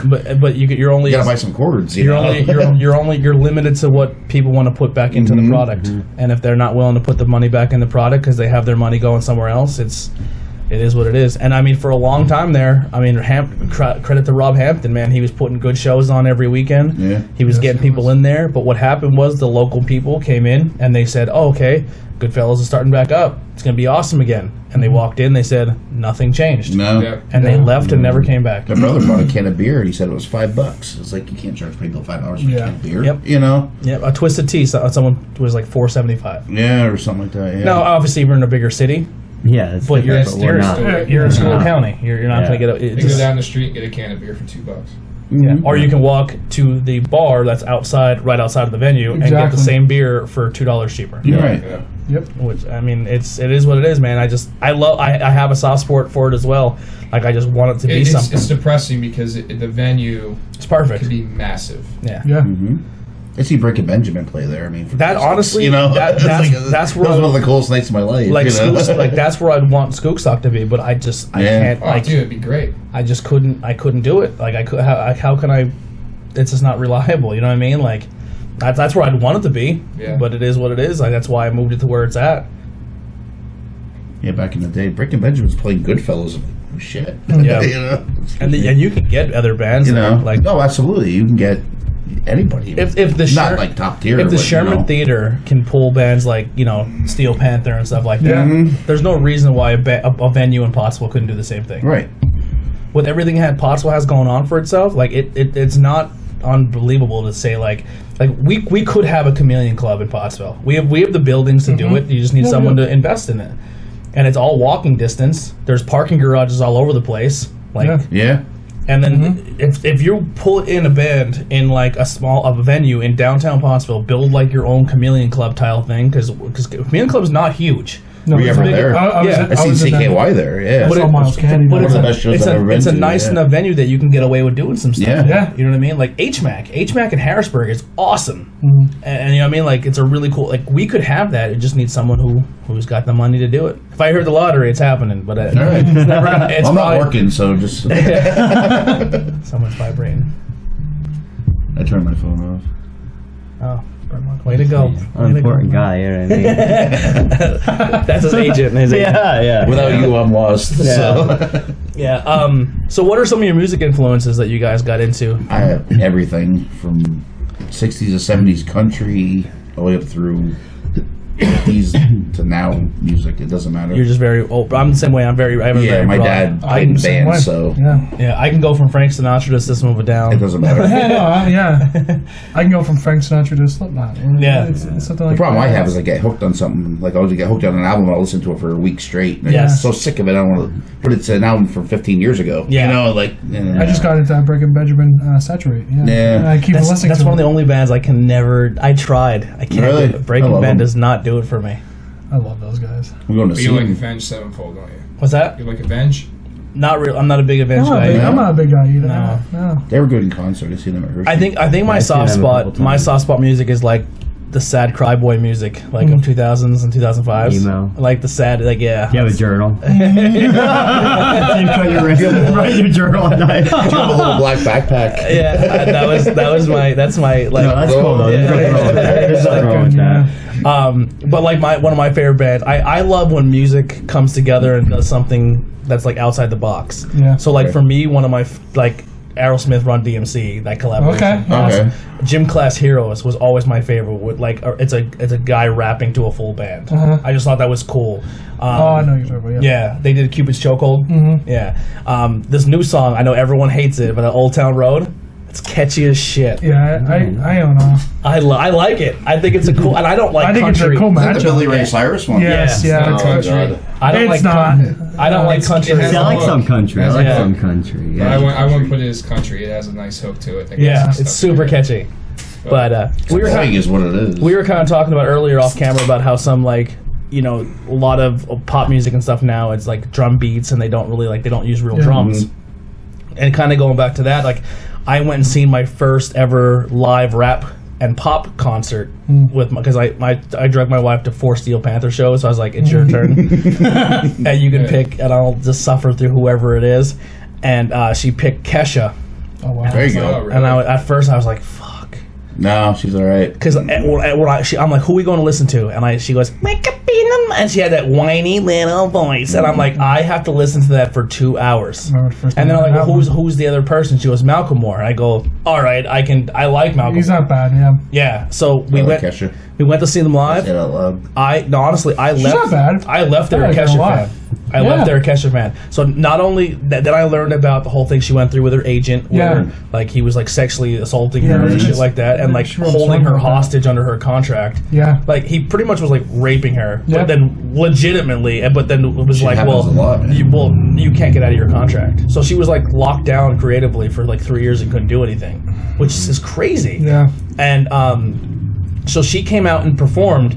But you're only you gotta buy some cords. You're limited to what people want to put back into the product, and if they're not willing to put the money back in the product because they have their money going somewhere else, it's It is what it is. And I mean, for a long time there, I mean, credit to Rob Hampton, man. He was putting good shows on every weekend. Yeah. He was getting people in there. But what happened was the local people came in and they said, oh, okay, Goodfellas is starting back up. It's going to be awesome again. And they walked in, they said, nothing changed. No. Yep. And they left and never came back. My brother bought a can of beer and he said it was $5. It's like you can't charge people $5 for a can of beer. Yep. You know? Yeah, a Twisted Tea, someone was like $4.75. Yeah, or something like that. Yeah. Now, obviously, we're in a bigger city, Yeah, it's but you're different, you're, we're not. you're in School County. You're not Yeah. going to get You it. can go down the street and get a can of beer for $2. Yeah. Or you can walk to the bar that's right outside of the venue, and get the Exactly. same beer for $2 cheaper. You're right. Yeah. Yep. Which I mean, it is what it is, man. I have a soft spot for it as well. Like I just want it to be something. It's depressing because the venue It's perfect. can be massive. Yeah. Yeah. Mm-hmm. I see Brick and Benjamin play there. I mean, for That Christ's honestly, sakes, you know, that's where that was one of the coolest nights of my life. like you know? Skooks, like that's where I'd want Skookstock to be, but I Yeah. can't. Oh, dude, it'd be great. I just couldn't. I couldn't do it. Like I could. How can I? It's just not reliable. You know what I mean? Like that's where I'd want it to be. Yeah. But it is what it is. Like that's why I moved it to where it's at. Yeah, back in the day, Brick and Benjamin was playing Goodfellas. Shit. Yeah. You know? And you can get other bands. You know, like no, absolutely. You can get anybody. if the not Sher- like top tier. if the but, Sherman you know. Theater can pull bands like Steel Panther and stuff like that, Yeah. there's no reason why a venue in Pottsville couldn't do the same thing. Right. With everything Pottsville has going on for itself, like it's not unbelievable to say like we could have a chameleon club in Pottsville. We have the buildings to do it. You just need someone to invest in it, and it's all walking distance. There's parking garages all over the place. Like, Yeah. Yeah. and then if you pull in a band in like a venue in downtown Pottsville, build like your own chameleon club style thing because chameleon club is not huge. No, Were you it's ever big. there? Yeah. I seen CKY there. Yeah. But it- Miles Kennedy. But One it's of the a, best shows it's I've a, ever been it's a to, nice yeah. enough venue that you can get away with doing some stuff. Yeah. Yeah. You know what I mean? Like HMAC in Harrisburg is awesome. Mm-hmm. And you know what I mean? Like it's a really cool, like we could have that. It just needs someone who's got the money to do it. If I heard the lottery, it's happening, but All right. it's never gonna, it's Well, I'm not probably- working, so just Someone's vibrating. I turned my phone off. Oh, way to go. Way to go. Unimportant guy, you know what I mean? That's his agent. yeah. Without you, I'm lost. Yeah. So. Yeah. So what are some of your music influences that you guys got into? I have everything from 60s to 70s country all the way up through 50s to now music. It doesn't matter. You're just very. Oh, I'm the same way. I have a Yeah, very my broad- dad I played in same way. bands, so Yeah. Yeah, I can go from Frank Sinatra to System of a Down. it doesn't matter. Yeah, no, yeah. I can go from Frank Sinatra to Slipknot. Yeah. It's something The like problem that. I have is I get hooked on something. Like I always get hooked on an album, I'll listen to it for a week straight. And Yes. I'm so sick of it, I don't want to. But it's an album from 15 years ago. Yeah. You know, like. I just got into that Brick and Benjamin Saturate. Yeah. Yeah. And I keep listening That's to one of it. the only bands I can never. I tried. I can't. Really? Do it. Breaking I love Band them. does not do it for me. I love those guys. I'm going to But see you like them. Avenged Sevenfold, don't you? What's that? You like Avenged? Not real. I'm not a big Avenged I'm not, guy. a big, yeah. I'm not a big guy either. No. No. They were good in concert. I see them at Hershey. I think my I've seen soft them a couple spot. My times. soft spot music is like the sad cry boy music, like of 2000s and 2005s. Emo. Like the sad, like yeah. You have a journal. You cut your write your journal at night. You have a little black backpack. Yeah, that's my like. No, that's cool though. There's nothing wrong with that. There's nothing wrong with that. But like one of my favorite bands, I love when music comes together and does something that's like outside the box. Yeah. So like Okay. for me, one of my like Aerosmith, Run DMC, that collaboration. Okay. Okay. Gym Class Heroes was always my favorite. With like it's a guy rapping to a full band. Uh-huh. I just thought that was cool. Oh, I know you're talking about. Yeah, they did Cupid's Chokehold. Mhm. Yeah. This new song, I know everyone hates it, but Old Town Road, it's catchy as shit. Yeah, I don't know. I like it. I think it's a cool, and I don't like I think country. it's a cool Is that the matchup. Billy Ray Cyrus one? Yes, Yeah. yeah. It's Oh, country. God. I don't It's like. not. I don't like It's- country. it has See, I like hook. some country. I like Yeah. some country. But Yeah. I wouldn't put it as country. It has a nice hook to it. that Yeah, gets it's stuff super together. catchy. But we were Annoying is what it is. we were kind of talking about earlier off camera about how some like a lot of pop music and stuff now it's like drum beats and they don't use real Yeah. drums. And kind of going back to that, like I went and seen my first ever live rap and pop concert with because I drug my wife to 4 Steel Panther shows, so I was like, it's your turn, and you can pick, and I'll just suffer through whoever it is, and she picked Kesha, Oh wow. There you Oh, go. really? and at first I was like, fuck, No, she's all right. because I'm like, who are we going to listen to? And she goes, make a and she had that whiny little voice, and I'm like, I have to listen to that for 2 hours. And then I'm like, well, who's the other person? She goes, Malcolm Moore. And I go, all right, I like Malcolm. He's not bad, yeah. Yeah, so we went to see them live. Say that out loud. Honestly, I left. Not bad. I left there a Kesha fan. I left there a Kesha fan. So not only then I learned about the whole thing she went through with her agent, where like he was like sexually assaulting her and shit like that, and like holding her hostage under her contract. Yeah, like he pretty much was like raping her, but then legitimately, but then it was like, you can't get out of your contract. So she was like locked down creatively for like 3 years and couldn't do anything, which is crazy. Yeah, and so she came out and performed.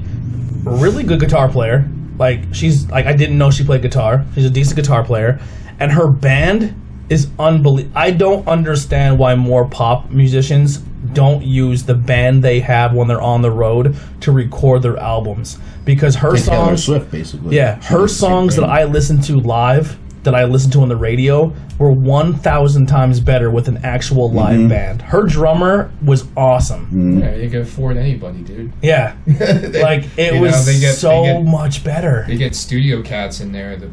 Really good guitar player. Like she's like, I didn't know she played guitar. She's a decent guitar player, and her band is unbelievable. I don't understand why more pop musicians don't use the band they have when they're on the road to record their albums, because her songs, Taylor Swift, basically. Yeah, her songs that I listen to live, that I listen to on the radio, were 1,000 times better with an actual live band. Her drummer was awesome. Yeah, you can afford anybody, dude. Yeah, like it was so much better. They get studio cats in there to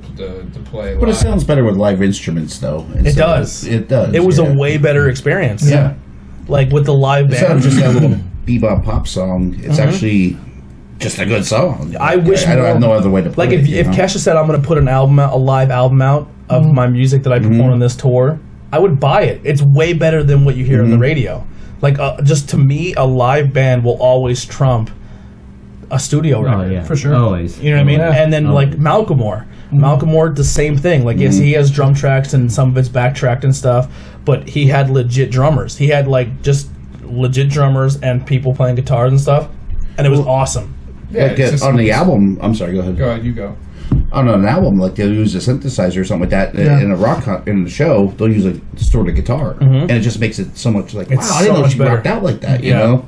play. But it sounds better with live instruments, though. It does. It does. It was a way better experience. Yeah, like with the live band. It's not just that little bebop pop song. It's actually just a good song. I wish I don't have no other way to put it. Like if Kesha said, I'm going to put an album out, a live album out of my music that I perform on this tour, I would buy it. It's way better than what you hear on the radio. Like just to me, a live band will always trump a studio record. Oh yeah, for sure. Always. You know what I mean? Yeah. And then like Malcolm Moore. Malcolm Moore, the same thing. Like yes, he has drum tracks and some of it's backtracked and stuff, but he had legit drummers. He had like just legit drummers and people playing guitars and stuff, and it was awesome. Yeah, like on the album, I'm sorry, go ahead. Go ahead, you go. On an album, like they'll use a synthesizer or something like that. In a rock in the show, they'll use a distorted guitar, and it just makes it so much like, wow, I didn't know she rocked out like that. You know.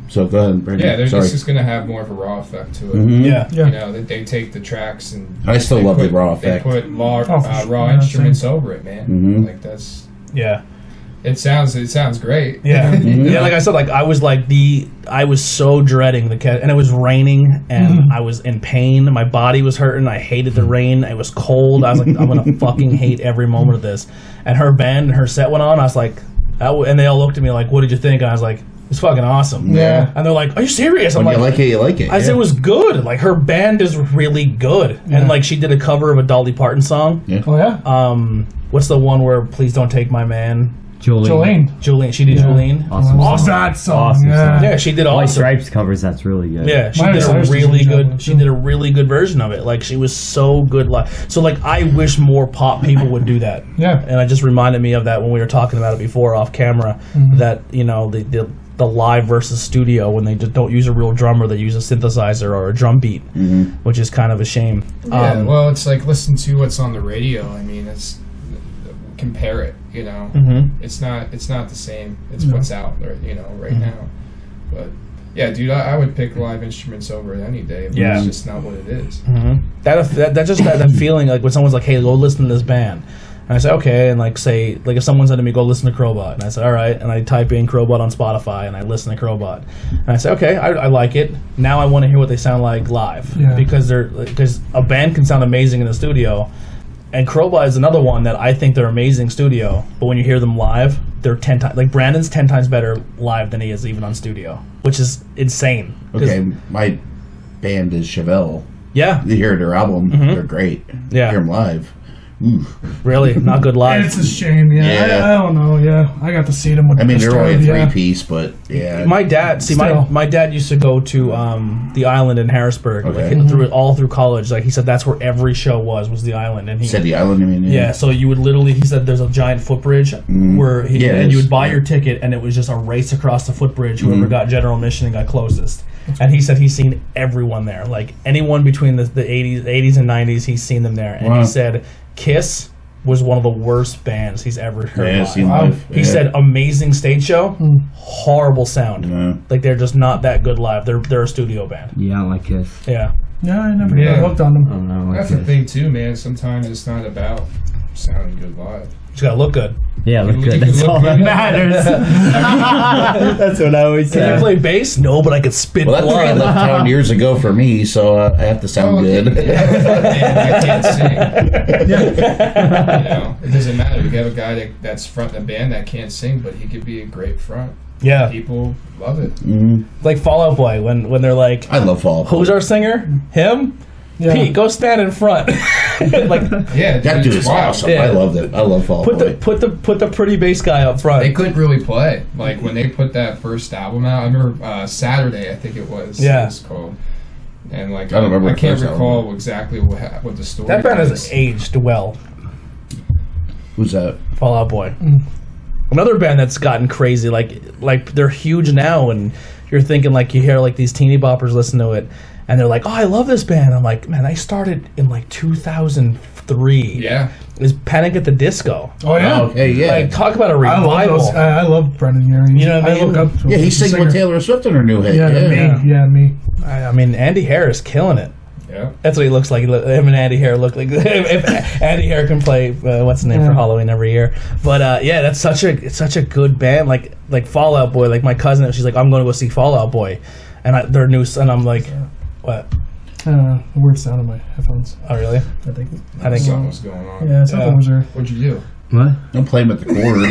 So go ahead, Brandon. Yeah, they're just going to have more of a raw effect to it. Yeah. You know, they take the tracks and I still love the raw effect. They put raw instruments over it, man. Like that's It sounds great. Yeah. Yeah, like I said, like I was so dreading the cat, and it was raining, and I was in pain. My body was hurting. I hated the rain. It was cold. I was like, I'm gonna fucking hate every moment of this. And her band and her set went on. I was like, and they all looked at me like, what did you think? And I was like, it's fucking awesome. Yeah. And they're like, are you serious? I'm When like, you like it. I said it was good. Like her band is really good, and like she did a cover of a Dolly Parton song. Yeah. Oh yeah. What's the one where "Please Don't Take My Man"? Jolene. She did Jolene. Awesome. That song. Awesome Yeah. song. Yeah, she did White awesome. Stripes covers that's really good. Yeah, she Miley did a Cyrus really did a good good. job She too. did a really good version of it. Like she was so good live. So like I wish more pop people would do that. Yeah. And it just reminded me of that when we were talking about it before off camera. That the live versus studio, when they just don't use a real drummer, they use a synthesizer or a drum beat, which is kind of a shame. Yeah, well, it's like listen to what's on the radio. I mean, compare it. You know, it's not the same. It's what's out there. You know, right now. But yeah, dude, I would pick live instruments over it any day. But it's just not what it is. That just that feeling like when someone's like, "Hey, go listen to this band." And I say, okay, and like if someone said to me, go listen to Crowbot, and I said, all right, and I type in Crowbot on Spotify, and I listen to Crowbot, and I say, okay, I like it. Now I want to hear what they sound like live, because a band can sound amazing in the studio, and Crowbot is another one that I think they're amazing studio, but when you hear them live, they're 10 times, like Brandon's 10 times better live than he is even on studio, which is insane. Okay, my band is Chevelle. Yeah. You hear their album, they're great. Yeah. Hear them live. Really, not good live. It's a shame. Yeah. I don't know. Yeah, I got to see them. I mean, they're only a 3-piece, but yeah. My dad, my dad used to go to the Island in Harrisburg, Okay. like, all through college. Like he said, that's where every show was the Island, and he said the Island. I mean, yeah. So you would literally, he said, there's a giant footbridge where and you would buy your ticket, and it was just a race across the footbridge. Whoever got general admission and got closest. And he said he's seen everyone there, like anyone between the 80s and 90s. He's seen them there, and he said Kiss was one of the worst bands he's ever heard live. He said amazing stage show, horrible sound. Yeah. Like they're just not that good live. They're a studio band. Yeah, I don't like Kiss. Yeah. Yeah, I never got hooked on them. I don't know. That's the thing too, man. Sometimes it's not about sounding good live. Just gotta look good. Yeah, look You good. can That's look all that good. matters. That's what I always Can you say. play bass? No, but I could spit Well, that train blood. left town years ago for me, so I have to sound good. I can't sing. It doesn't matter. You have a guy that's front in a band that can't sing, but he could be a great front. Yeah, People love it. like Fall Out Boy when they're like, I love fall. "Who's our singer? Him? Yeah. Pete, go stand in front." Like, Yeah, That dude it's is wild. awesome. Yeah. I loved it. I love fall. put Boy. the pretty bass guy up front. They couldn't really play. Like when they put that first album out, I remember Saturday, I think it was. Yeah. It was called. And like I don't remember I the can't first recall album. exactly what the story. That band was. has aged well. Who's that? Fall Out Boy. Another band that's gotten crazy, like they're huge now, and you're thinking like you hear like these teeny boppers listen to it, and they're like, "Oh, I love this band." I'm like, man, I started in like 2003. Yeah. Is Panic at the Disco? Oh yeah. Okay, yeah. Like, talk about a I love revival. those. I love Brendan Urie. You know what I mean? look up to him. Yeah, he's a singing with singer. Taylor Swift on her new hit. Yeah, me. I mean, Andy Harris killing it. Yeah. That's what he looks like. Him and Andy Harris look like. If Andy Harris can play, what's the name for Halloween every year? But yeah, that's such a good band. Like Fall Out Boy. Like my cousin, she's like, I'm going to go see Fall Out Boy, and their new, and I'm like, what? Weird sound in my headphones. Oh really? I think. I think. Something was going on. Yeah, something was there. What'd you do? What? I'm playing with the cord.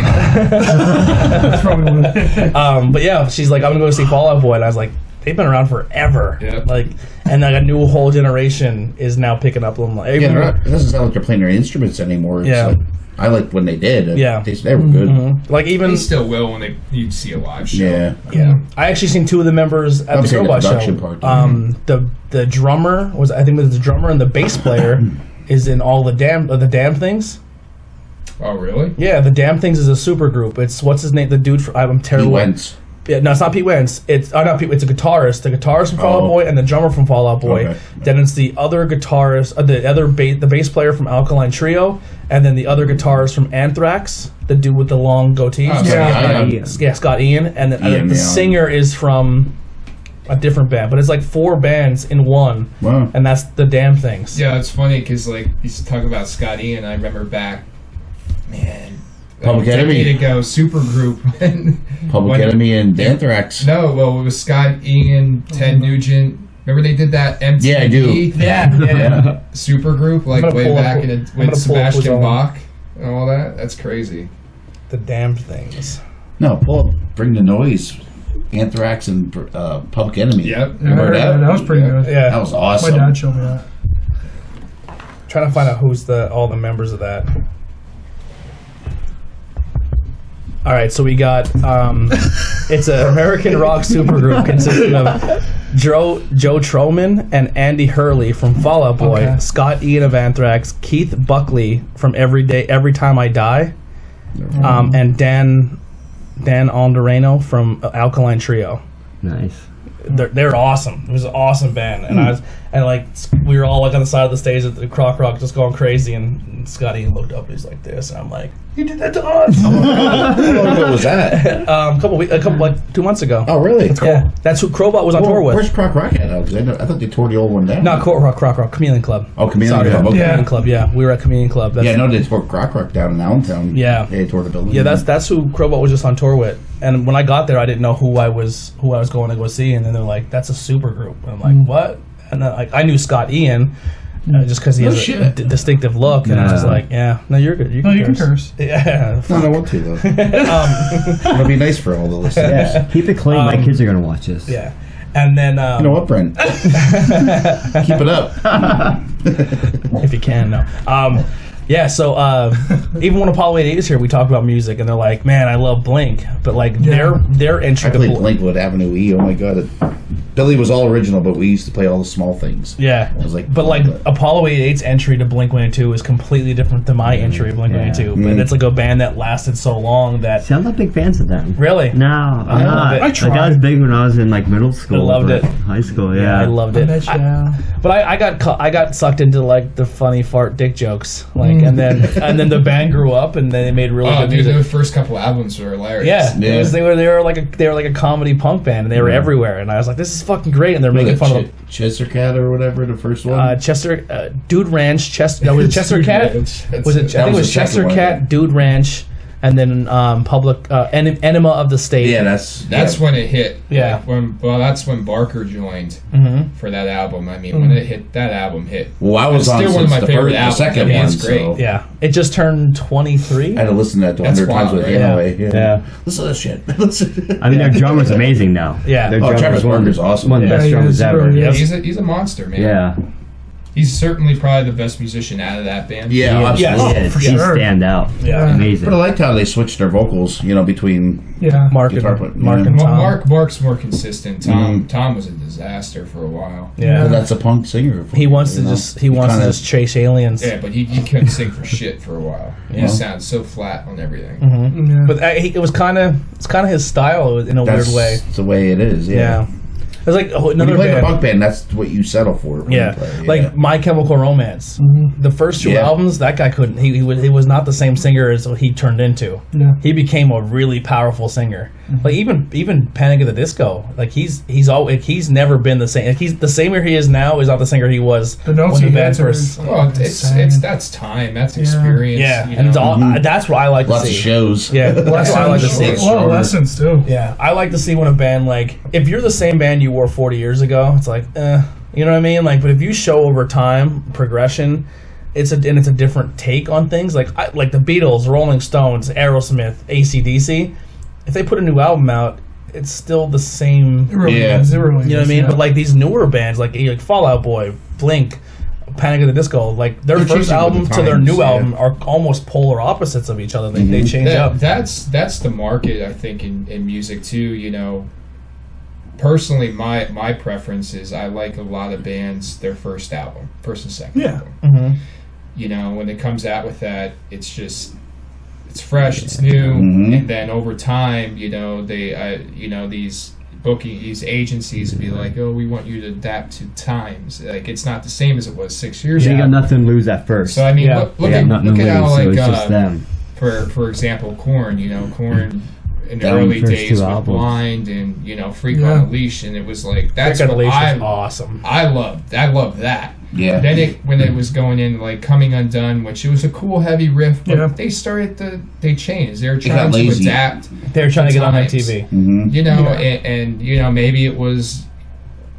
That's probably what it But yeah, she's like, I'm gonna go see Fall Out Boy, and I was like, they've been around forever. Yeah. Like, and like a new whole generation is now picking up them. Like, Yeah, it doesn't sound like they're playing their instruments anymore. It's Yeah. like, I liked when they did. Yeah. They were good. like even They still will when you see a live show. Yeah. yeah. I actually seen two of the members at I'm the saying the Crowbar show. production part. The drummer was, I think it was the drummer, and the bass player is in all the damn things. Oh, really? Yeah, the Damn Things is a super group. It's what's his name? The dude from I'm He terrible. went. Yeah, no, it's not Pete Wentz. It's not Pete. It's a guitarist. The guitarist from Fall Out Oh. Boy and the drummer from Fall Out Boy. Okay. Then it's the other guitarist, the bass player from Alkaline Trio, and then the other guitarist from Anthrax, the dude with the long goatee. Oh, Yeah. Scott Ian, and then Ian, the yeah. singer is from a different band. But it's like 4 bands in one, Wow. and that's the Damn Things. Yeah, it's funny because like you used to talk about Scott Ian. I remember back, man, Public a decade Enemy. ago, Supergroup. Public When- Enemy and Anthrax. No, well, it was Scott Ian, Ted Nugent. Remember they did that MTV? Yeah, I do. Yeah. Supergroup, like I'm gonna way pull up- back I'm in gonna with pull up who's Sebastian on. Bach and all that. That's crazy. The Damn Things. No, pull up, Bring the Noise. Anthrax and Public Enemy. Yep. I Remember heard that? that was pretty good. Yeah. That was My awesome. dad showed me that. Trying to find out who's all the members of that. All right, so we got it's an American rock supergroup consisting of Joe Troman and Andy Hurley from Fall Out Boy, Okay. Scott Ian of Anthrax, Keith Buckley from Every Time I Die, and Dan Alderano from Alkaline Trio. Nice. They're awesome. It was an awesome band, and we were all like on the side of the stage at the Croc Rock, just going crazy. And Scotty looked up, he's like this, and I'm like, "You did that to us!" What was that? a couple like 2 months ago. Oh, really? Yeah, that's who Crowbot was on tour with. Where's Croc Rock at now? 'Cause I thought they tore the old one down. Not Croc Rock, Chameleon Club. Oh, Chameleon Sorry, Club. Okay. Chameleon Club. Yeah, we were at Chameleon Club. That's, Yeah, no, they tore Croc Rock down in Allentown. Yeah. They tore the building. Yeah, that's who Crowbot was just on tour with. And when I got there, I didn't know who I was going to go see. And then they're like, "That's a super group." And I'm like, "What?" And then I knew Scott Ian just because he No has shit. a distinctive look. And I'm just Yeah. like, "Yeah, no, you're good. You can curse." Yeah. No, I don't want to, though. It'll be nice for all the listeners. Yeah. Keep it clean. My kids are gonna watch this. Yeah. And then You know what, Brent? Keep it up. if you can, no. Yeah, so even when Apollo 88 is here, we talk about music, and they're like, "Man, I love Blink," but like their entry I to played Blink. Blinkwood Avenue E. Oh my god, Billy was all original, but we used to play all the small things. Yeah, I was like, but like Apollo 88's entry to Blink 182 is completely different than my entry to Blink 182. But it's like a band that lasted so long that See, I'm not big fans of them. really, No, I'm I love not. it. I Like, I tried. was big when I was in like middle school. loved but it. High school, yeah. I loved it. But I got sucked into like the funny fart dick jokes, like, and then the band grew up, and then they made really Oh, good dude, music. the first couple albums were hilarious. Yeah, Yeah. They were like a comedy punk band, and they were everywhere. And I was like, this is fucking great, and they're making fun of Chester Cat or whatever, the first one. Chester Dude Ranch. No, was it Chester Cat? Was it? I think it was Chester Cat, Dude Ranch, and then Public Enema of the State. Yeah, that's when it hit. Yeah. That's when Barker joined for that album. I mean, when it hit, that album hit. Well, I was on still one of my favorite albums. The second one. It's great. So. Yeah, it just turned 23. I had to listen to that 100 times with anyway. Yeah. Listen to this shit. I mean, their drummer's amazing now. Yeah. Their Travis Barker's awesome. One of the best drummers ever. Really He's a monster, man. Yeah. He's certainly probably the best musician out of that band. Yeah, absolutely. Yes. for He sure. stand out. Yeah. Amazing. But I liked how they switched their vocals, between Mark and guitar player. Mark Yeah. and Tom. Mark's more consistent. Tom was a disaster for a while. Yeah. But that's a punk singer. He wants to just chase aliens. Yeah, but he couldn't sing for shit for a while. Yeah. He sounds so flat on everything. Yeah. But it's kind of his style in a weird way. That's the way it is. Yeah. It's like When another you play band. a punk band, that's what you settle for. when you Yeah, play, like My Chemical Romance. The first two Yeah. albums, that guy couldn't. He was not the same singer as he turned into. Yeah. He became a really powerful singer. Like even Panic at the Disco. Like he's never been the same. Like he's the singer he is now is not the singer he was The notes when the he band hits are first. Well, it's that's time, that's experience. Yeah, you and it's know. all, that's what I like Lots to of see. shows. Yeah, that's what I like to see. A lot of lessons too. Yeah, I like to see when a band, like, if you're the same band you were 40 years ago, it's like, you know what I mean? Like, but if you show over time progression, it's a different take on things. Like the Beatles, Rolling Stones, Aerosmith, AC/DC. If they put a new album out, it's still the same. It really Yeah. is. It really You know what I is, mean? yeah. But like these newer bands, like Fall Out Boy, Blink, Panic at the Disco, like their They're first changing with album the to their times, new yeah. album are almost polar opposites of each other. They change up. That's the market, I think, in music too. You know, personally, my preference is I like a lot of bands their first and second Yeah. album. Mm-hmm. You know, when it comes out with that, it's just it's fresh, it's new, and then over time, these agencies would be like, oh, we want you to adapt to times. Like, it's not the same as it was 6 years They ago. got nothing to lose at first. So I mean, Yeah. look They got nothing at to how lose, so like it's just them. for example, Korn. You know, Korn in the Down early first days two with albums. Blind and Freak Yeah. on a Leash, and it was like that's Freak on a what Leash I is awesome. I loved that. Yeah. Then when it was going in like Coming Undone, which it was a cool heavy riff, but Yeah. they changed. They were got trying to lazy. adapt. They're trying to get on Times. MTV. Mm-hmm. You know, Yeah. and maybe it was,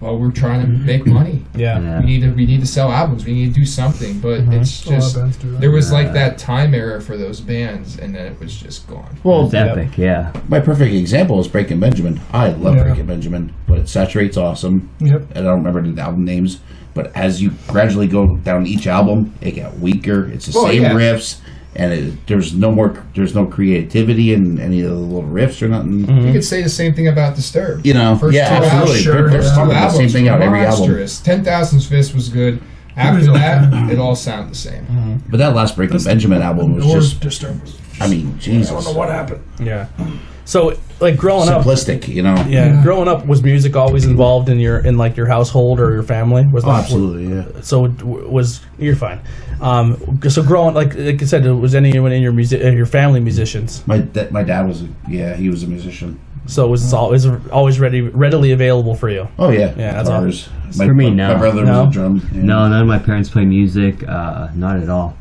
well, we're trying to make money. Yeah. Yeah. We need to sell albums. We need to do something. But it's A lot of just bands do that. there was like that time era for those bands, and then it was just gone. Well, It's epic, yeah. my perfect example is Breaking Benjamin. I love Yeah. Breaking Benjamin, but it saturates awesome. Yep. And I don't remember the album names, but as you gradually go down each album, it got weaker. It's the same yeah. riffs, and there's no creativity in any of the little riffs or nothing. You could say the same thing about Disturbed. You know, First yeah, two absolutely. albums, sure, They're yeah. pumping the same thing out every album. monstrous. 10,000 Fists was good. After was that, okay. it all sounded the same. But that last Breaking Benjamin album was Or just, Disturbed. I mean, Jesus, What happened? Yeah. So, like, growing up, simplistic. You know, yeah, growing up, was music always involved in your household or your family? Was Oh, that absolutely, yeah. So you're fine. So growing, like I said, was anyone in your family musicians? My dad was he was a musician. So it was always readily available for you. Oh yeah, Yeah, that's guitars. For me, no. My brother No? was a drum. Yeah. No, none of my parents play music. Not at all.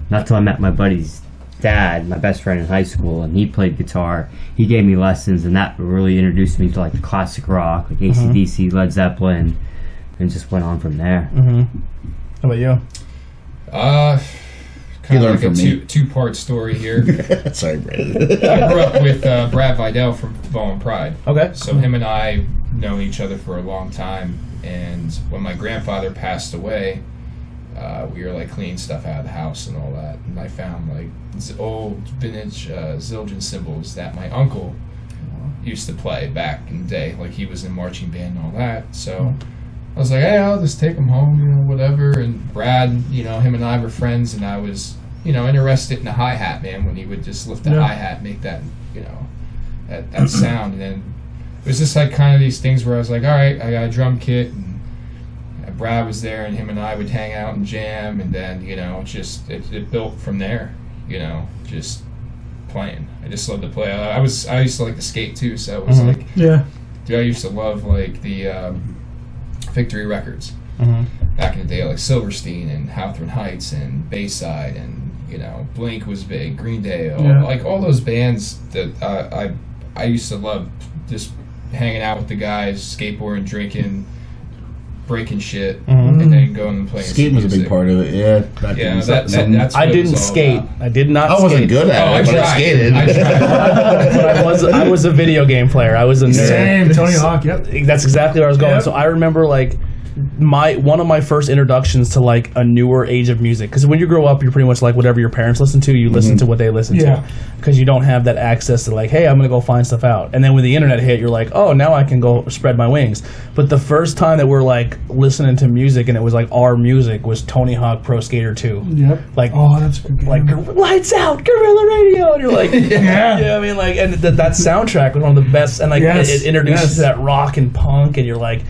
Not till I met my buddy's dad, my best friend in high school, and he played guitar. He gave me lessons, and that really introduced me to like the classic rock, like AC/DC, Led Zeppelin, and just went on from there. How about you? Kind of learned like a from me. two-part story here. Sorry, Brad. I grew up with Brad Vidal from Ball and Pride. Okay. So him and I known each other for a long time, and when my grandfather passed away, we were like cleaning stuff out of the house and all that, and I found like old vintage Zildjian cymbals that my uncle used to play back in the day. Like he was in marching band and all that. So I was like, hey, I'll just take them home, whatever. And Brad, him and I were friends, and I was, interested in the hi-hat, man, when he would just lift the hi-hat, make that, that sound. And then it was just like kind of these things where I was like, all right, I got a drum kit, and Brad was there, and him and I would hang out and jam, and then, it built from there, just playing. I just loved to play. I used to like to skate too, so it was like, Yeah. Dude, I used to love like the Victory Records Mm-hmm. back in the day, like Silverstein and Hawthorne Heights and Bayside, and Blink was big, Green Day, like all those bands that I used to love, just hanging out with the guys, skateboarding, drinking, breaking shit, and then going and playing. Skating was a big part of it. Yeah. That's I what it didn't was all skate. about. I did not. I wasn't skate. good at it, but I skated. I tried. But I was a video game player. I was a nerd. Same, Tony Hawk. Yep. That's exactly where I was going. Yep. So I remember like one of my first introductions to like a newer age of music, because when you grow up you're pretty much like whatever your parents listen to, you listen to what they listen to, because you don't have that access to like, hey, I'm gonna go find stuff out. And then when the internet hit, you're like, oh, now I can go spread my wings. But the first time that we're like listening to music and it was like our music was Tony Hawk Pro Skater 2. Yep. Like, oh, that's a good game. like lights out, Guerrilla Radio, and you're like, Yeah. you know what I mean, like, and that soundtrack was one of the best, and like it introduces you to that rock and punk, and you're like,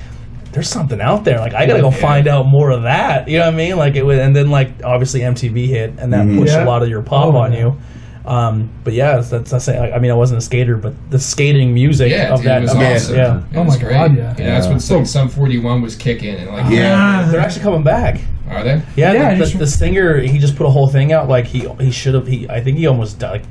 there's something out there, like I gotta go find out more of that, you know what I mean? Like it was, and then like obviously MTV hit, and that pushed a lot of your pop on you. But yeah, that's saying, like, I mean, I wasn't a skater, but the skating music of that, was awesome. yeah. It Oh was my great. God, yeah. That's when like, Sum 41 was kicking, and like They're actually coming back. Are they? Yeah, the singer, he just put a whole thing out. Like he should have. I think he almost died.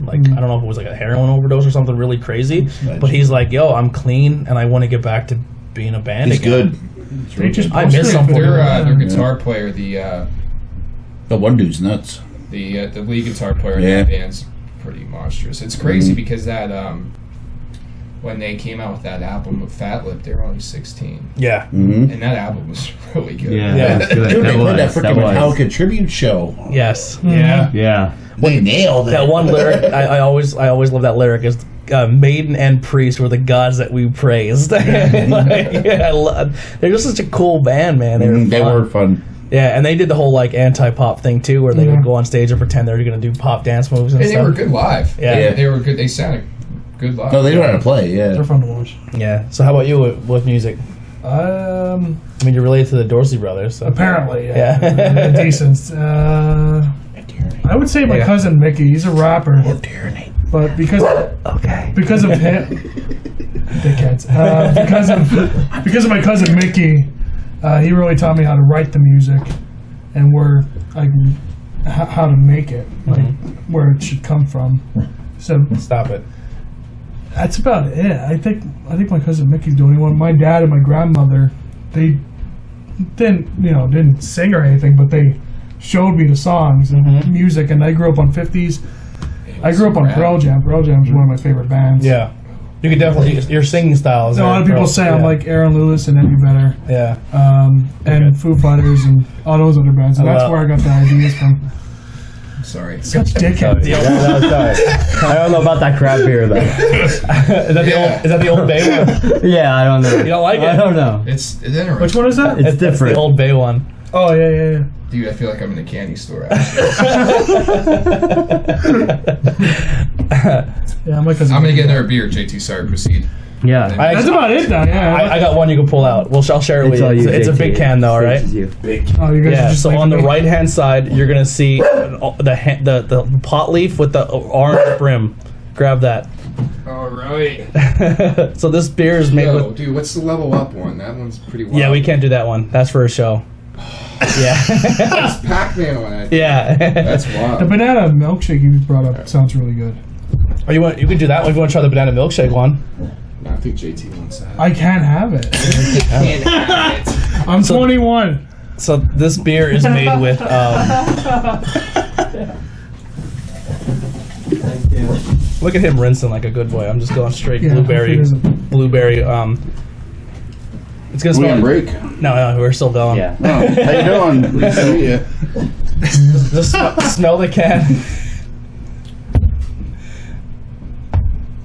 Like I don't know if it was like a heroin overdose or something really crazy. But he's like, yo, I'm clean, and I want to get back to being a band. He's again. good. They just I miss them. Their guitar player, the one dude's nuts. The lead guitar player in that band's pretty monstrous. It's crazy because that when they came out with that album of Fat Lip, they were only 16. Yeah. And that album was really good. Yeah, that's good. Dude, they played that That freaking was. Metallica tribute show. Yes. Yeah. They nailed it. That one lyric, I always love that lyric, is Maiden and Priest were the gods that we praised. They're just such a cool band, man. They were fun. Yeah, and they did the whole like anti-pop thing too, where they would go on stage and pretend they were going to do pop dance moves and And stuff. they were good live. Yeah. They were good. They sounded good live. No, they know how to play. Yeah. They're fun to watch. Yeah. So how about you with music? I mean, you're related to the Dorsey brothers. So. Apparently, Yeah. decent. I would say my cousin Mickey. He's a rapper. But because of him, dickheads. Because of my cousin Mickey, he really taught me how to write the music and where how to make it, like where it should come from. So stop it. That's about it. I think my cousin Mickey's the only one. My dad and my grandmother, they didn't sing or anything, but they showed me the songs and music. And I grew up on 50s. I grew up on Pearl Jam. Pearl Jam is one of my favorite bands. Yeah, you could definitely your singing style is. A lot of people say I'm like Aaron Lewis and Eddie Vedder. Yeah. And Foo Fighters and all those other bands. And that's where I got the ideas from. Sorry. Such dickhead. I don't know about that crab beer though. Is that the Old Bay one? Yeah, I don't know. You don't like it? I don't know. It's interesting. Which one is that? It's different. The Old Bay one. Oh yeah. Dude, I feel like I'm in a candy store. Actually. Yeah, my cousin. I'm gonna get another beer. JT, sorry, proceed. Yeah. That's about it now. Yeah. I got one you can pull out. Well, I'll share it with you. It's a big can though, all right? Oh, you guys Yeah. are just So leaving on the me? right hand side, you're gonna see the pot leaf with the orange brim. Grab that. All right. So this beer is made with. Dude, what's the level up one? That one's pretty wild. Yeah, we can't do that one. That's for a show. Yeah. It's Pac-Man one. Yeah. That's The wild. banana milkshake you brought up sounds really good. Or you can do that one if you want to try the banana milkshake one. No, I think JT wants that. I can't have it. Can't have it. I'm 21. So this beer is made with. Look at him rinsing like a good boy. I'm just going straight Yeah, blueberry. it isn't. Blueberry. It's gonna We smell. on break. No, we're still going. Yeah. Oh, how you doing? Good to see you. Just smell the can.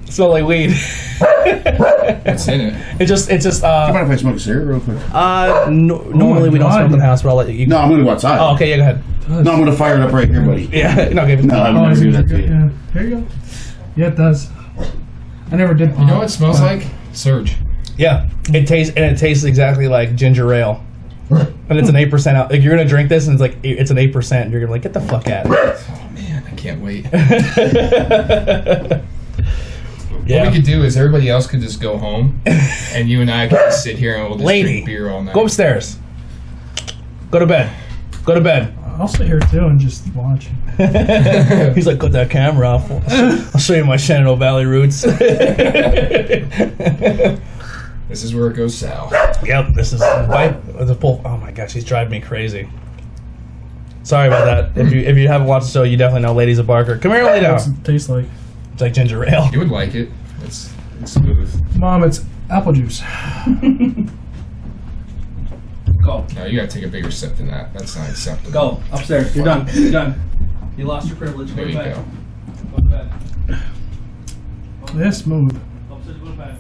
Smell like weed. What's in it? It's just. Do you mind if I smoke a cigarette real quick? Normally we don't God. smoke in the house, but I'll let you. No, I'm gonna go outside. Oh, okay. Yeah, go ahead. No, I'm gonna fire it up right here, buddy. Yeah. No, give it. No, I would never do that to you. Yeah. Here you go. Yeah, it does. I never did. You know what it smells like? Surge. Yeah. It tastes exactly like ginger ale. And it's an 8% out. Like you're gonna drink this, and it's like it's an 8%. You're gonna be like, get the fuck out. Oh man, I can't wait. Yeah. What we could do is everybody else could just go home, and you and I can just sit here and we'll just Lady, drink beer all night. go upstairs. Go to bed. Go to bed. I'll sit here too and just watch. He's like, cut that camera off. I'll show you my Shenandoah Valley roots. This is where it goes south. Yep, this is the pull. Oh my gosh, he's driving me crazy. Sorry about that. If you haven't watched the show, you definitely know Ladies of Barker. Come here, lay down. What's it taste like? It's like ginger ale. You would like it. It's smooth. Mom, it's apple juice. Go. No, you gotta take a bigger sip than that. That's not acceptable. Go upstairs. You're done. You're done. You lost your privilege. There you go. Go to bed. Yeah, smooth. Go upstairs. Go to bed.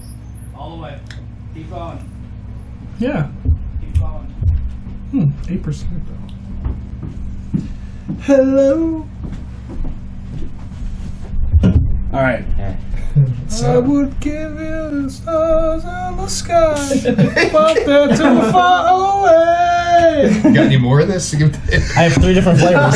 All the way. Keep going. Yeah. Keep going. 8%. Hello. All right. I would give you the stars in the sky, but they're too far away. You got any more of this? I have 3 different flavors.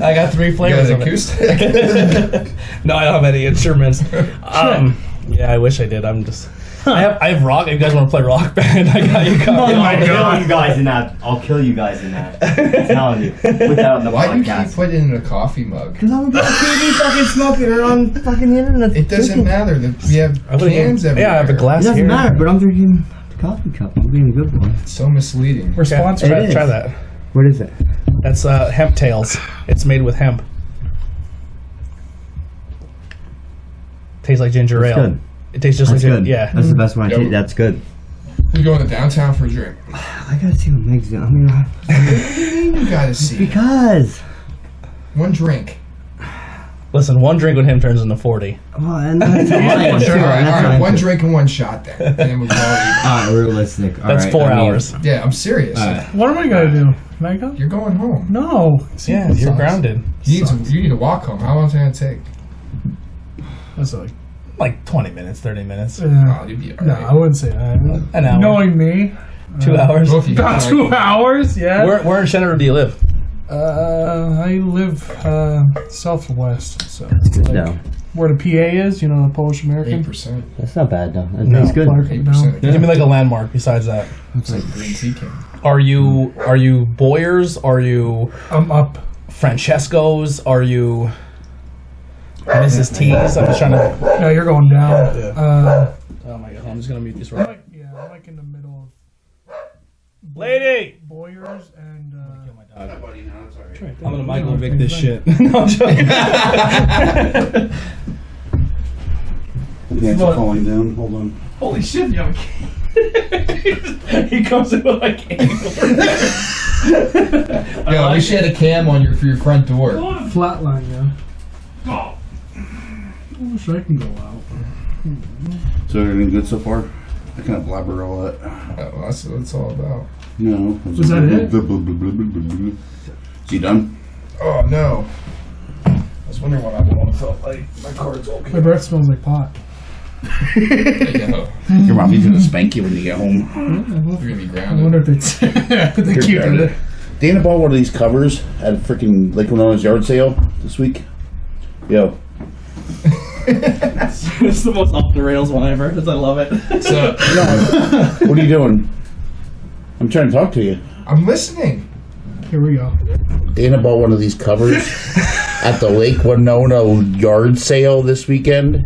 I got 3 You got flavors an of it. acoustic? No, I don't have any instruments. Yeah, I wish I did. I'm just. I have rock. If you guys want to play Rock Band, I got you covered. Oh my I'll God. kill you guys in that. I'll kill you guys in that. I'm telling you. Put that on the Why do you keep podcast. putting it in a coffee mug? Because I'm about to be fucking smoking it on fucking the internet. It doesn't matter. We have cans everywhere. Yeah, I have a glass It doesn't here. matter, but I'm drinking the coffee cup. I'm being a good boy. It's so misleading. We're sponsored. Try, It is. try that. What is it? That's hemp tails. It's made with hemp. Tastes like ginger That's ale. good. It tastes just That's like good. yeah. That's the best one I Yeah, taste. That's good. We going to downtown for a drink. I gotta see what Meg's doing. I mean, You gotta see. because. One drink. Listen, one drink with him turns into 40. Well, and that's a line too. All right, and that's all right. a One line, too. drink and one shot then. And then we'll call it. Alright, realistic. That's 4 hours. Yeah, I'm serious. What am I gonna do? Can I go? You're going home. No. Yeah, you're Sucks. grounded. You need to walk home. How long is it gonna take? That's like. Like 20 minutes, 30 minutes. Oh, you'd be No, alright. I wouldn't say that. An hour. Knowing me, 2 hours. Well, if you about like- 2 hours. Yeah. Where in Shenandoah do you live? I live southwest, so No, where the PA is, you know, the Polish American. 8%. that's not bad though. That No. tastes good. Clark, 8%. Give me like a landmark besides that. It's like green tea can. Are you Boyers? Are you I'm up. Francesco's? Are you Mrs. T's? I'm just trying to. No, you're going down. Oh my god, I'm just gonna mute this I'm right. like, yeah, I'm like in the middle Lady! of Boyers and. I'm gonna Michael Vick this shit. No, I'm joking. Thanks for falling down. Hold on. Holy shit, you have a cam. He comes in with a cam. Yeah, we should have a cam on for your front door. Flatline, yeah. I wish I can go out. So everything good so far? I kind of blabber all that. Oh, that's what it's all about. No. Was that it? Is he done? Oh no. I was wondering what I felt like. My card's My okay. breath smells like pot. Yo, Your mommy's gonna spank you when you get home. you're gonna be I grounded. wonder if it's. They keep grounded. it. Dana bought one of these covers at a freaking Lake Winona's yard sale this week. Yo. It's the most off the rails one I've heard. I love it. So What are you doing? I'm trying to talk to you. I'm listening. Here we go. Dana bought one of these covers at the Lake Winona yard sale this weekend.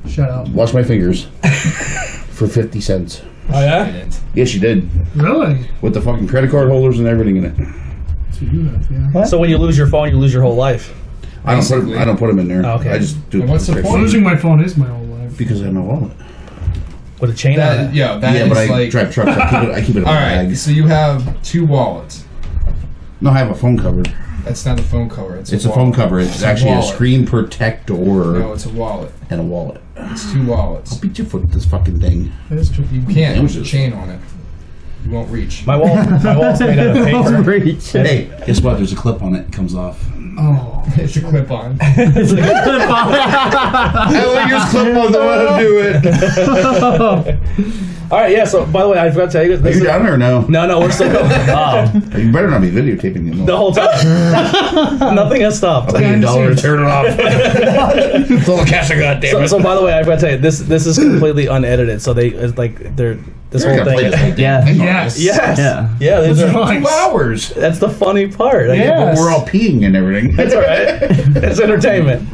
Shut up. Watch my fingers. For 50 cents. Oh yeah? Yes, she did. Really? With the fucking credit card holders and everything in it. That's what you have, yeah. So when you lose your phone, you lose your whole life. I Basically. don't put them in there. Okay. I just do. And what's the point? Losing my phone is my whole life. Because I have my wallet. With a chain on That it. yeah, that Yeah, is but I like. drive trucks. I keep it in All my right, bag. so you have 2 wallets. No, I have a phone cover. That's not a phone cover. It's It's a a phone wallet. cover. It's a actually a wallet. screen protector No, it's a wallet. and a wallet. It's 2 wallets. Beat your foot with this fucking thing. That is true. You can't. There's a Damages. chain on it. You won't reach. My wallet's made out of paper. Reach. Hey, guess what? There's a clip on it. It comes off. Oh. It's a clip-on. It's like a clip on. I like your clip-on. Don't want to do it. All right, yeah. So, by the way, I forgot to tell you. Are This you is, done or no? no, we're still going. You better not be videotaping him. The whole time. Nothing has stopped. I'll pay $1 to turn it off. It's all the cash I got, damn it. So, by the way, I forgot to tell you, this is completely unedited. So this whole thing. Yeah. Yes. Yes. Yeah. Yeah. These are, 2 hours. that's the funny part. Yeah. But we're all peeing and everything. That's all right. It's entertainment.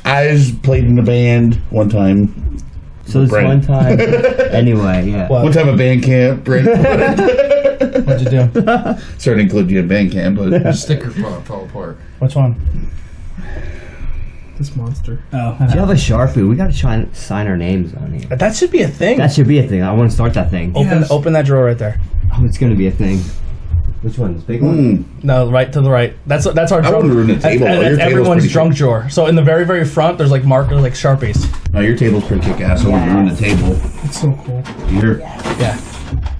I just played in a band one time. So this Brent. one time. Anyway, yeah. What? One time at band camp, Brent. What'd you do? Sorry to include you in band camp, but Sticker fell apart. Which one? This monster. Oh, Do you have a Sharpie? We gotta try and sign our names on here. that should be a thing. That should be a thing. I want to start that thing. Yes. Open that drawer right there. Oh, it's gonna be a thing. Which one? This big one? No, right to the right. That's our I drunk. wouldn't ruin the table. That's Your table's everyone's pretty drunk drawer. So in the very, very front, there's like markers, like Sharpies. No, your table's pretty kick-ass. I wouldn't ruin the table. It's so cool. You're, Yeah.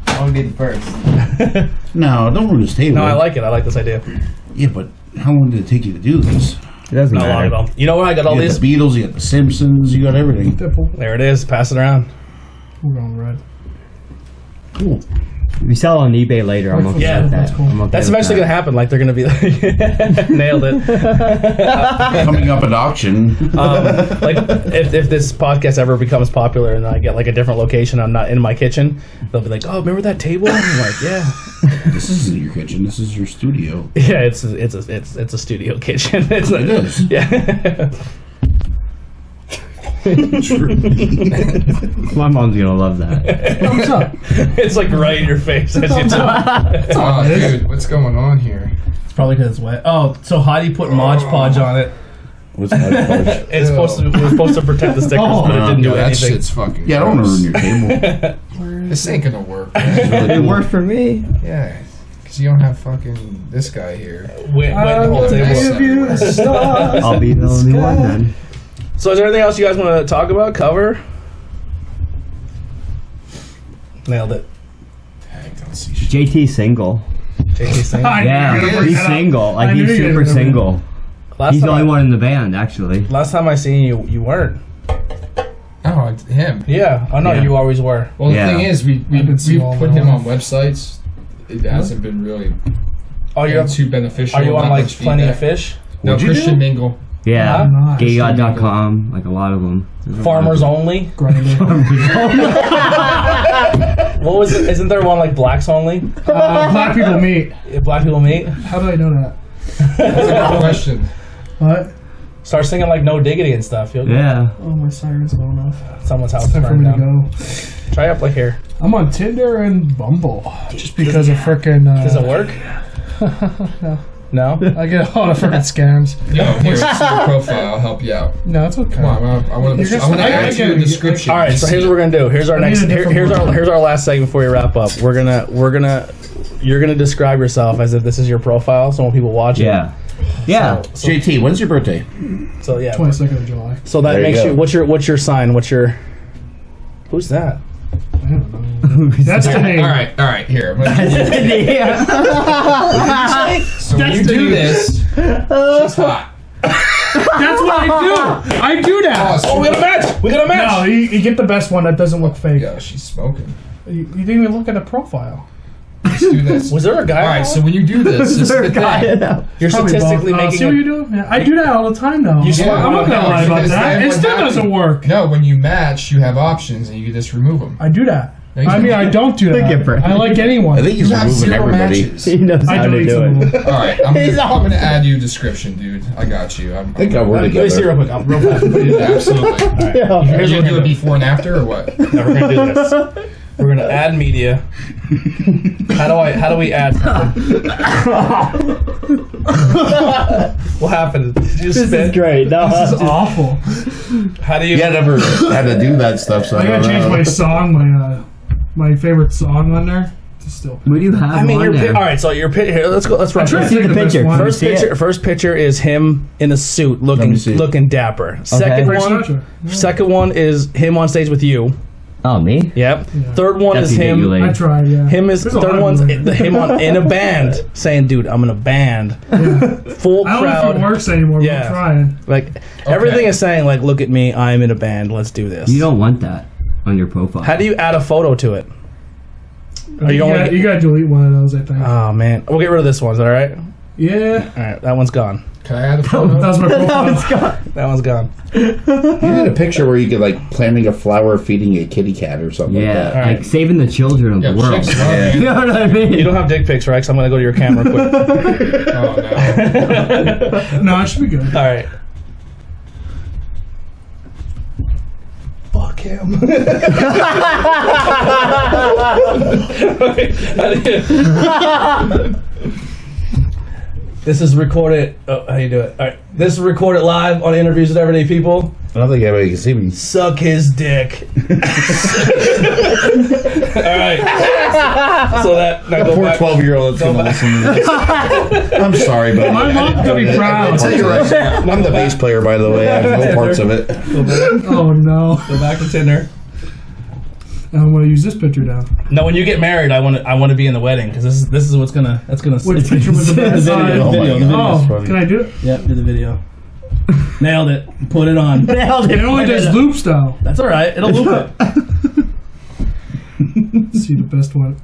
I want to be the first. no, don't ruin this table. No, I like it. I like this idea. Yeah, but how long did it take you to do this? It doesn't Not long matter. at all. You know where I got all You got these? the Beatles, you got the Simpsons, you got everything. Dimple. There it is. Pass it around. We're going red. Cool. If we sell on eBay later, I'm okay Yeah, with that. that's cool. I'm okay That's with eventually that. gonna happen. Like they're gonna be like, nailed it. Coming up at auction. Like if this podcast ever becomes popular and I get like a different location, I'm not in my kitchen. They'll be like, "Oh, remember that table?" I'm like, "Yeah, This isn't your kitchen. This is your studio. yeah." It's a studio kitchen. It's It is. Yeah. My mom's gonna love that. Thumbs up. It's like right in your face as you talk. Oh, dude, what's going on here? It's probably because it's wet. Oh, so Heidi put Mod Podge on it. What's that? It's supposed to. We're supposed to protect the stickers, but it didn't do Dude, that anything. shit's fucking Yeah, I don't want to gross. ruin your table. This ain't gonna work, man. It worked for me. Yeah, because you don't have fucking this guy here. Wait, the whole give table. you a I'll be the only one then. So, is there anything else you guys want to talk about? Cover? Nailed it. I don't see shit. JT single. JT Singh. I knew you were Yeah, gonna bring he's that up. single. Like I he's knew you were super gonna bring single. Last He's the time only one in the band, actually. Last time I seen you, you weren't. Oh, it's him. Yeah. Oh no, Yeah. you always were. Well, the Yeah. thing is, we I've been seeing all put my him on life. websites. It hasn't been really Oh, you're. too beneficial. Are you on not like much Plenty of feedback. Fish? No, What'd you Christian do? Mingle. Yeah. Nice. Gayyot.com, like a lot of them. Farmers Only. Grindr. What was it? Isn't there one like Blacks Only? Black people meet. If Black people meet. How do I know that? That's a good question. What? Start singing like No Diggity and stuff. You'll Yeah. Oh, my siren's going off. Someone's house It's is time for me burned to down. go. Try up like here. I'm on Tinder and Bumble. Just because of frickin' Does it work? No. I get a lot of frickin' scams. Yo, here, see your profile. I'll help you out. No, it's okay. Come on, I want You're to just- I add to get the it. description. All right, so here's what we're gonna do. Here's our I need next. a different Here's word. our last segment before we wrap up. You're gonna describe yourself as if this is your profile. So when people watch Yeah. Yeah. So, JT, when's your birthday? so yeah. 22nd of July. So that There you makes go. you. What's your sign? Who's that? I don't know. That's the name. All right. Here. I'm gonna- So when you That's the do name. this, she's hot. That's what I do. I do that. Oh, we got a match. We got a match. No, you get the best one that doesn't look fake. Yo, she's smoking. You didn't even look at the profile. Let's do this. Was there a guy? All right, so when you do this, this is the thing. You're Probably statistically both. making See what it. you're doing? Yeah, I do that all the time now. You swear- I'm not gonna lie about because that. then It what still happens- doesn't work. No, when you match, you have options, and you can just remove them. I do that. No, you I mean, don't. I don't do Look at that. Brent. I like anyone. I think You he's have removing 0 everybody. matches. He knows I how to delete do some of it. them. All right, I'm gonna add you a description, dude. I got you. I Thank God we're Let me see real together. quick. I'm real fast. Absolutely. Here's You're what gonna we're do gonna it before and after, or what? No, we're gonna do this. We're gonna add media. How do we add something? What happened? Did you This spit? is great. No, This is awful. How do you? Yeah, I never had to do that stuff, so I I don't gotta change know. my song, my favorite song on there. To still. what do you have I mean, on there? all right. So your here. Let's go. Let's run. I'm trying First, to See the think of this picture. one. First picture. First picture is him in a suit, Let me see. looking dapper. Second Frank one. Sinatra. Second one is him on stage with you. Oh, me? Yep. Yeah. Third one is Definitely get you him. laid. I tried, yeah. Him is There's a lot third of one's them. him in a band saying, "Dude, I'm in a band." Full I don't know if crowd. it works anymore, Yeah. but I'm trying. Like everything is saying, like, "Look at me, I'm in a band. Let's do this." You don't want that on your profile. How do you add a photo to it? Or you don't wanna You gotta delete one of those, I think. Oh man, we'll get rid of this one. Is that all right? Yeah. All right, that one's gone. Can I add a photo? That was my profile. That one's gone. You need a picture where you could like planting a flower, feeding a kitty cat or something Yeah, like that. Alright. like saving the children of Yeah, the world. chicks love Yeah. You it. know what I mean? You don't have dick pics, right? So I'm gonna go to your camera quick. Oh no. No, it should be good. All right. Fuck him. This is recorded. Oh, how you do it? All right. This is recorded live on Interviews with Everyday People. I don't think anybody can see me. Suck his dick. All right. So that now go Poor back. 12-year-old that's gonna listen to this. I'm sorry, but My mom's gonna be proud. I'm the bass player, by the way. I have no parts of it. Oh no. Go back to Tinder. I'm gonna use this picture now. No, when you get married, I want to be in the wedding because this is what's gonna Which picture was the best? video. Oh, can I do it? Yep, do the video. Nailed it. Put it on. Nailed It only does loop style. That's all right. It'll loop it. Let's see the best one.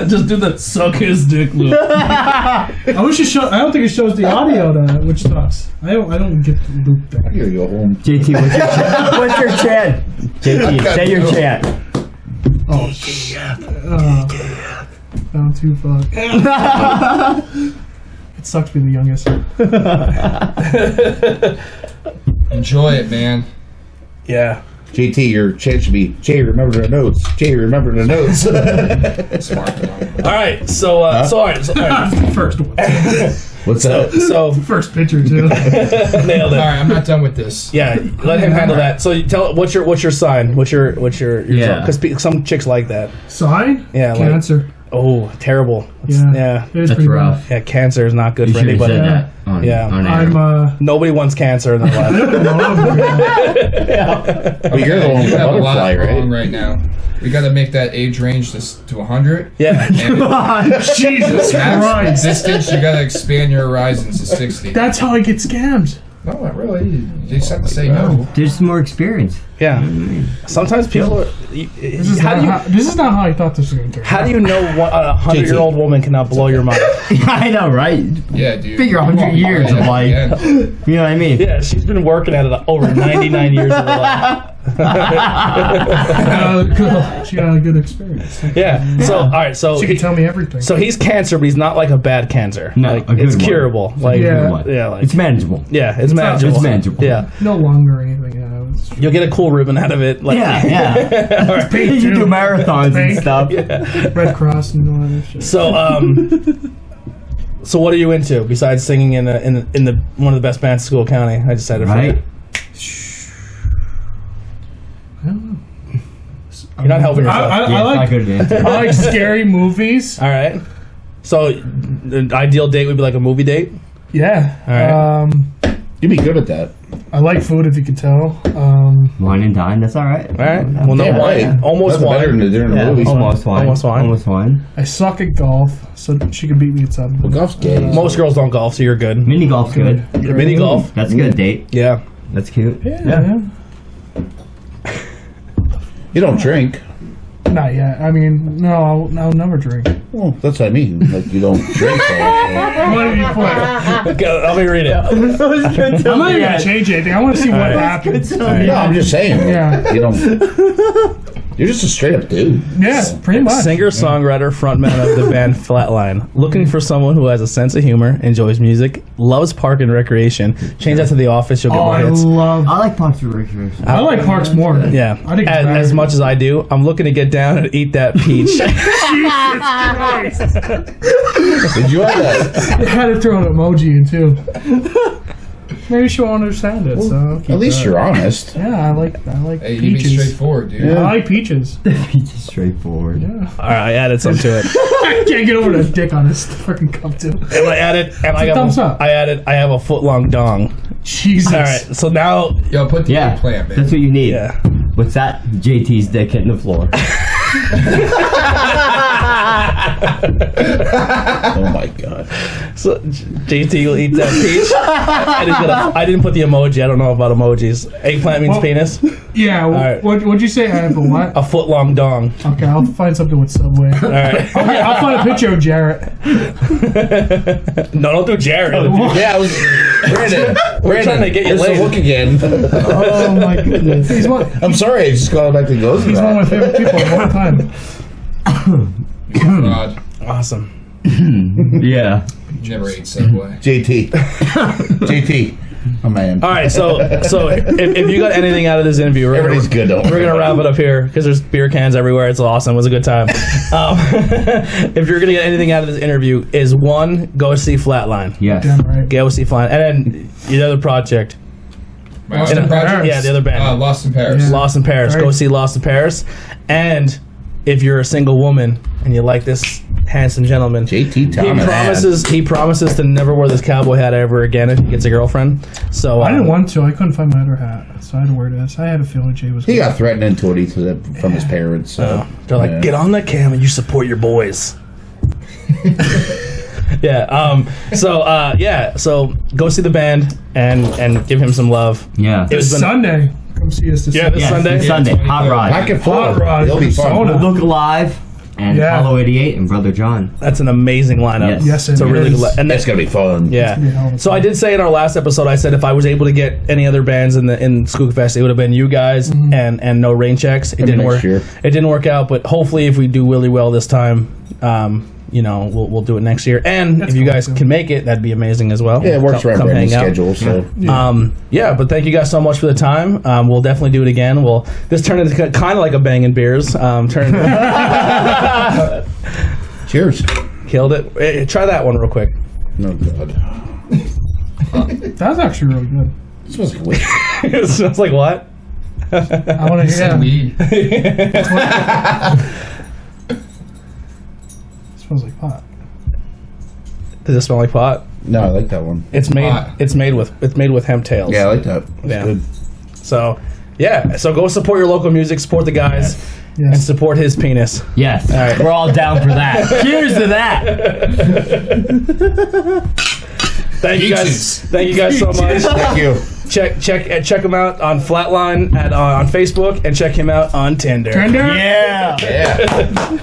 Just do the suck his dick loop. I wish it show. I don't think it shows the audio, which sucks. I don't get the loop I thing. gotta go home. JT, what's your chant? JT, say your chant. Oh shit. Down too far. It sucks being the youngest. Enjoy it, man. Yeah. JT, your chant should be Jay, remember the notes. Jay, remember the notes. Smart one. All right. So all right. First one. What's that? So First picture too. nailed All it. right, I'm not done with this. Yeah. Let him handle that. So you tell what's your sign? What's your Yeah. Because some chicks like that. Sign? Yeah, like- Cancer. Oh, terrible. Yeah. It is That's pretty rough. Yeah. Cancer is not good You for should have anybody. said that on, Yeah. on bad. air. I'm Nobody wants cancer in their life. Well, you're the one with You the have a lot butterfly, wrong right? right now. We got to make that age range to 100. Yeah. And Jesus max Christ. distance, you got to expand your horizons to 60. That's how I get scammed. No, not really. You just have to say no. There's more experience. Yeah. Sometimes people are. This is, How not do you? how, this is not how I thought this was going to turn How out. do you know what a 100-year-old woman cannot blow your mind? I know, right? Yeah, dude. Figure 100 years of life. Yeah. You know what I mean? Yeah, she's been working at it over 99 years of her life. She got a good experience. Yeah. So all right. So She can tell me everything. so he's cancer, but he's not like a bad cancer. No, like, a good it's one. curable. Like Yeah. Good one. yeah, like It's manageable. yeah, it's manageable. It's manageable. Yeah, no longer or anything. It's you'll get a cool ribbon out of it. Like, Yeah. paint You do too. marathons and Paint. stuff. Red Cross and all that shit. So so what are you into besides singing in the one of the best bands in School County? I just said it. Right? I don't know. You're not helping yourself. I Yeah, it's not like good to answer. I like scary movies. All right. So the ideal date would be like a movie date. Yeah. All right. You'd be good at that. I like food, if you can tell. Wine and dine, that's all right. All right. Well, no Yeah, wine. right. Almost That's better wine. than during the Yeah, movies. almost wine. Almost wine. Almost wine. I suck at golf, so she can beat me at something. Well, golf's gay. Most girls don't golf, so you're good. Mini golf's good. Mini golf. That's a good date. Yeah. That's cute. Yeah. You don't drink. Not yet. I mean, no, I'll never drink. Well, that's what I mean. Like, you don't drink. So What did you put? Okay, let me read it. I'm not even gonna change anything. I want to see what happens. no, I'm just saying. Yeah. You don't. You're just a straight up dude. Yes, pretty much. Singer, songwriter, frontman of the band Flatline. Looking for someone who has a sense of humor, enjoys music, loves park and recreation. Change that to The Office, you'll get Oh, more I hits. love. I like Parks and Recreation. I like Parks more. Yeah, I think it's as better. much as I do, I'm looking to get down and eat that peach. Jesus Christ. Did you have that? I had to throw an emoji in too. Maybe she won't understand it. So I'll keep At least that. you're honest. Yeah, I like Hey, you be peaches. straightforward, dude. I like peaches. It's just straightforward. Yeah. All right, I added some to it. I can't get over that dick on this fucking cup too. And I added, and I thumbs up. I have a foot long dong. Jesus. All right, so now, Oh, Yo, put the Yeah, eggplant, man. that's what you need. yeah. What's that? JT's dick hitting the floor. Oh my god. So JT will eat that peach. And he's gonna, I didn't put the emoji. I don't know about emojis. Eggplant means Well- penis. Yeah. right. What'd you say? I have a what? A foot long dong. Okay, I'll find something with Subway. All right. I'll find a picture of Jarrett. No, don't do Jared. Yeah, I was Brandon. We're trying to get you Here's the laid. look again. Oh my goodness. He's one I'm sorry, I just got back to goes. of my favorite people of all time. God, Awesome. Yeah. never ate Subway. JT. JT. Oh man. All right. So if you got anything out of this interview, Everything's good though. We're gonna wrap it up here because there's beer cans everywhere. It's awesome. It was a good time. If you're gonna get anything out of this interview, is one, go see Flatline. Yes. Damn right. Go see Flatline, and then the other project. Lost in Paris. Paris. Yeah, the other band. Lost in Paris. Yeah. Lost in Paris. Go Right. see Lost in Paris. And if you're a single woman and you like this handsome gentleman, JT Thomas. he promises to never wear this cowboy hat ever again if he gets a girlfriend. So I didn't want to. I couldn't find my other hat, so I had to wear this. I had a feeling Jay was. He got threatened into it from his parents. So they're like, yeah. get on that cam and you support your boys. Yeah. So go see the band and give him some love. Yeah. It was This Sunday. Come see us this Yeah, this Sunday. Sunday? Sunday. Hot Rod. Back and forth. Hot Rod, It'll be fun. Arizona. Look Alive and Yeah. Apollo 88 and Brother John. That's an amazing lineup. Yes. Yes, It's a it really is. good and That's gonna be fun. gonna be a hell of yeah. a So I time. did say in our last episode, I said if I was able to get any other bands in Skook Fest, it would have been you guys and No Rain Checks. It Maybe didn't next work. year. It didn't work out, but hopefully, if we do really well this time, we'll do it next year. And That's if you cool, guys too. can make it, that'd be amazing as well. Yeah, it works Come- around come Brandon's hang out. schedule. So But thank you guys so much for the time. We'll definitely do it again. This turned into kind of like a banging beers. cheers. Killed it. Try that one real quick. No god. That was actually really good. This was weird. It smells like what? I want to hear. Weed. Smells like pot. Does it smell like pot? No, I like that one. It's made. Pot. It's made with hemp tails. Yeah, I like that. That's Yeah. good. So, yeah. So go support your local music. Support the guys. And Yes. support his penis. Yes. All right. We're all down for that. Cheers to that. Thank you guys. Peaches. Thank you guys so much. Thank you. Check him out on Flatline on Facebook and check him out on Tinder. Tender? Yeah. Yeah.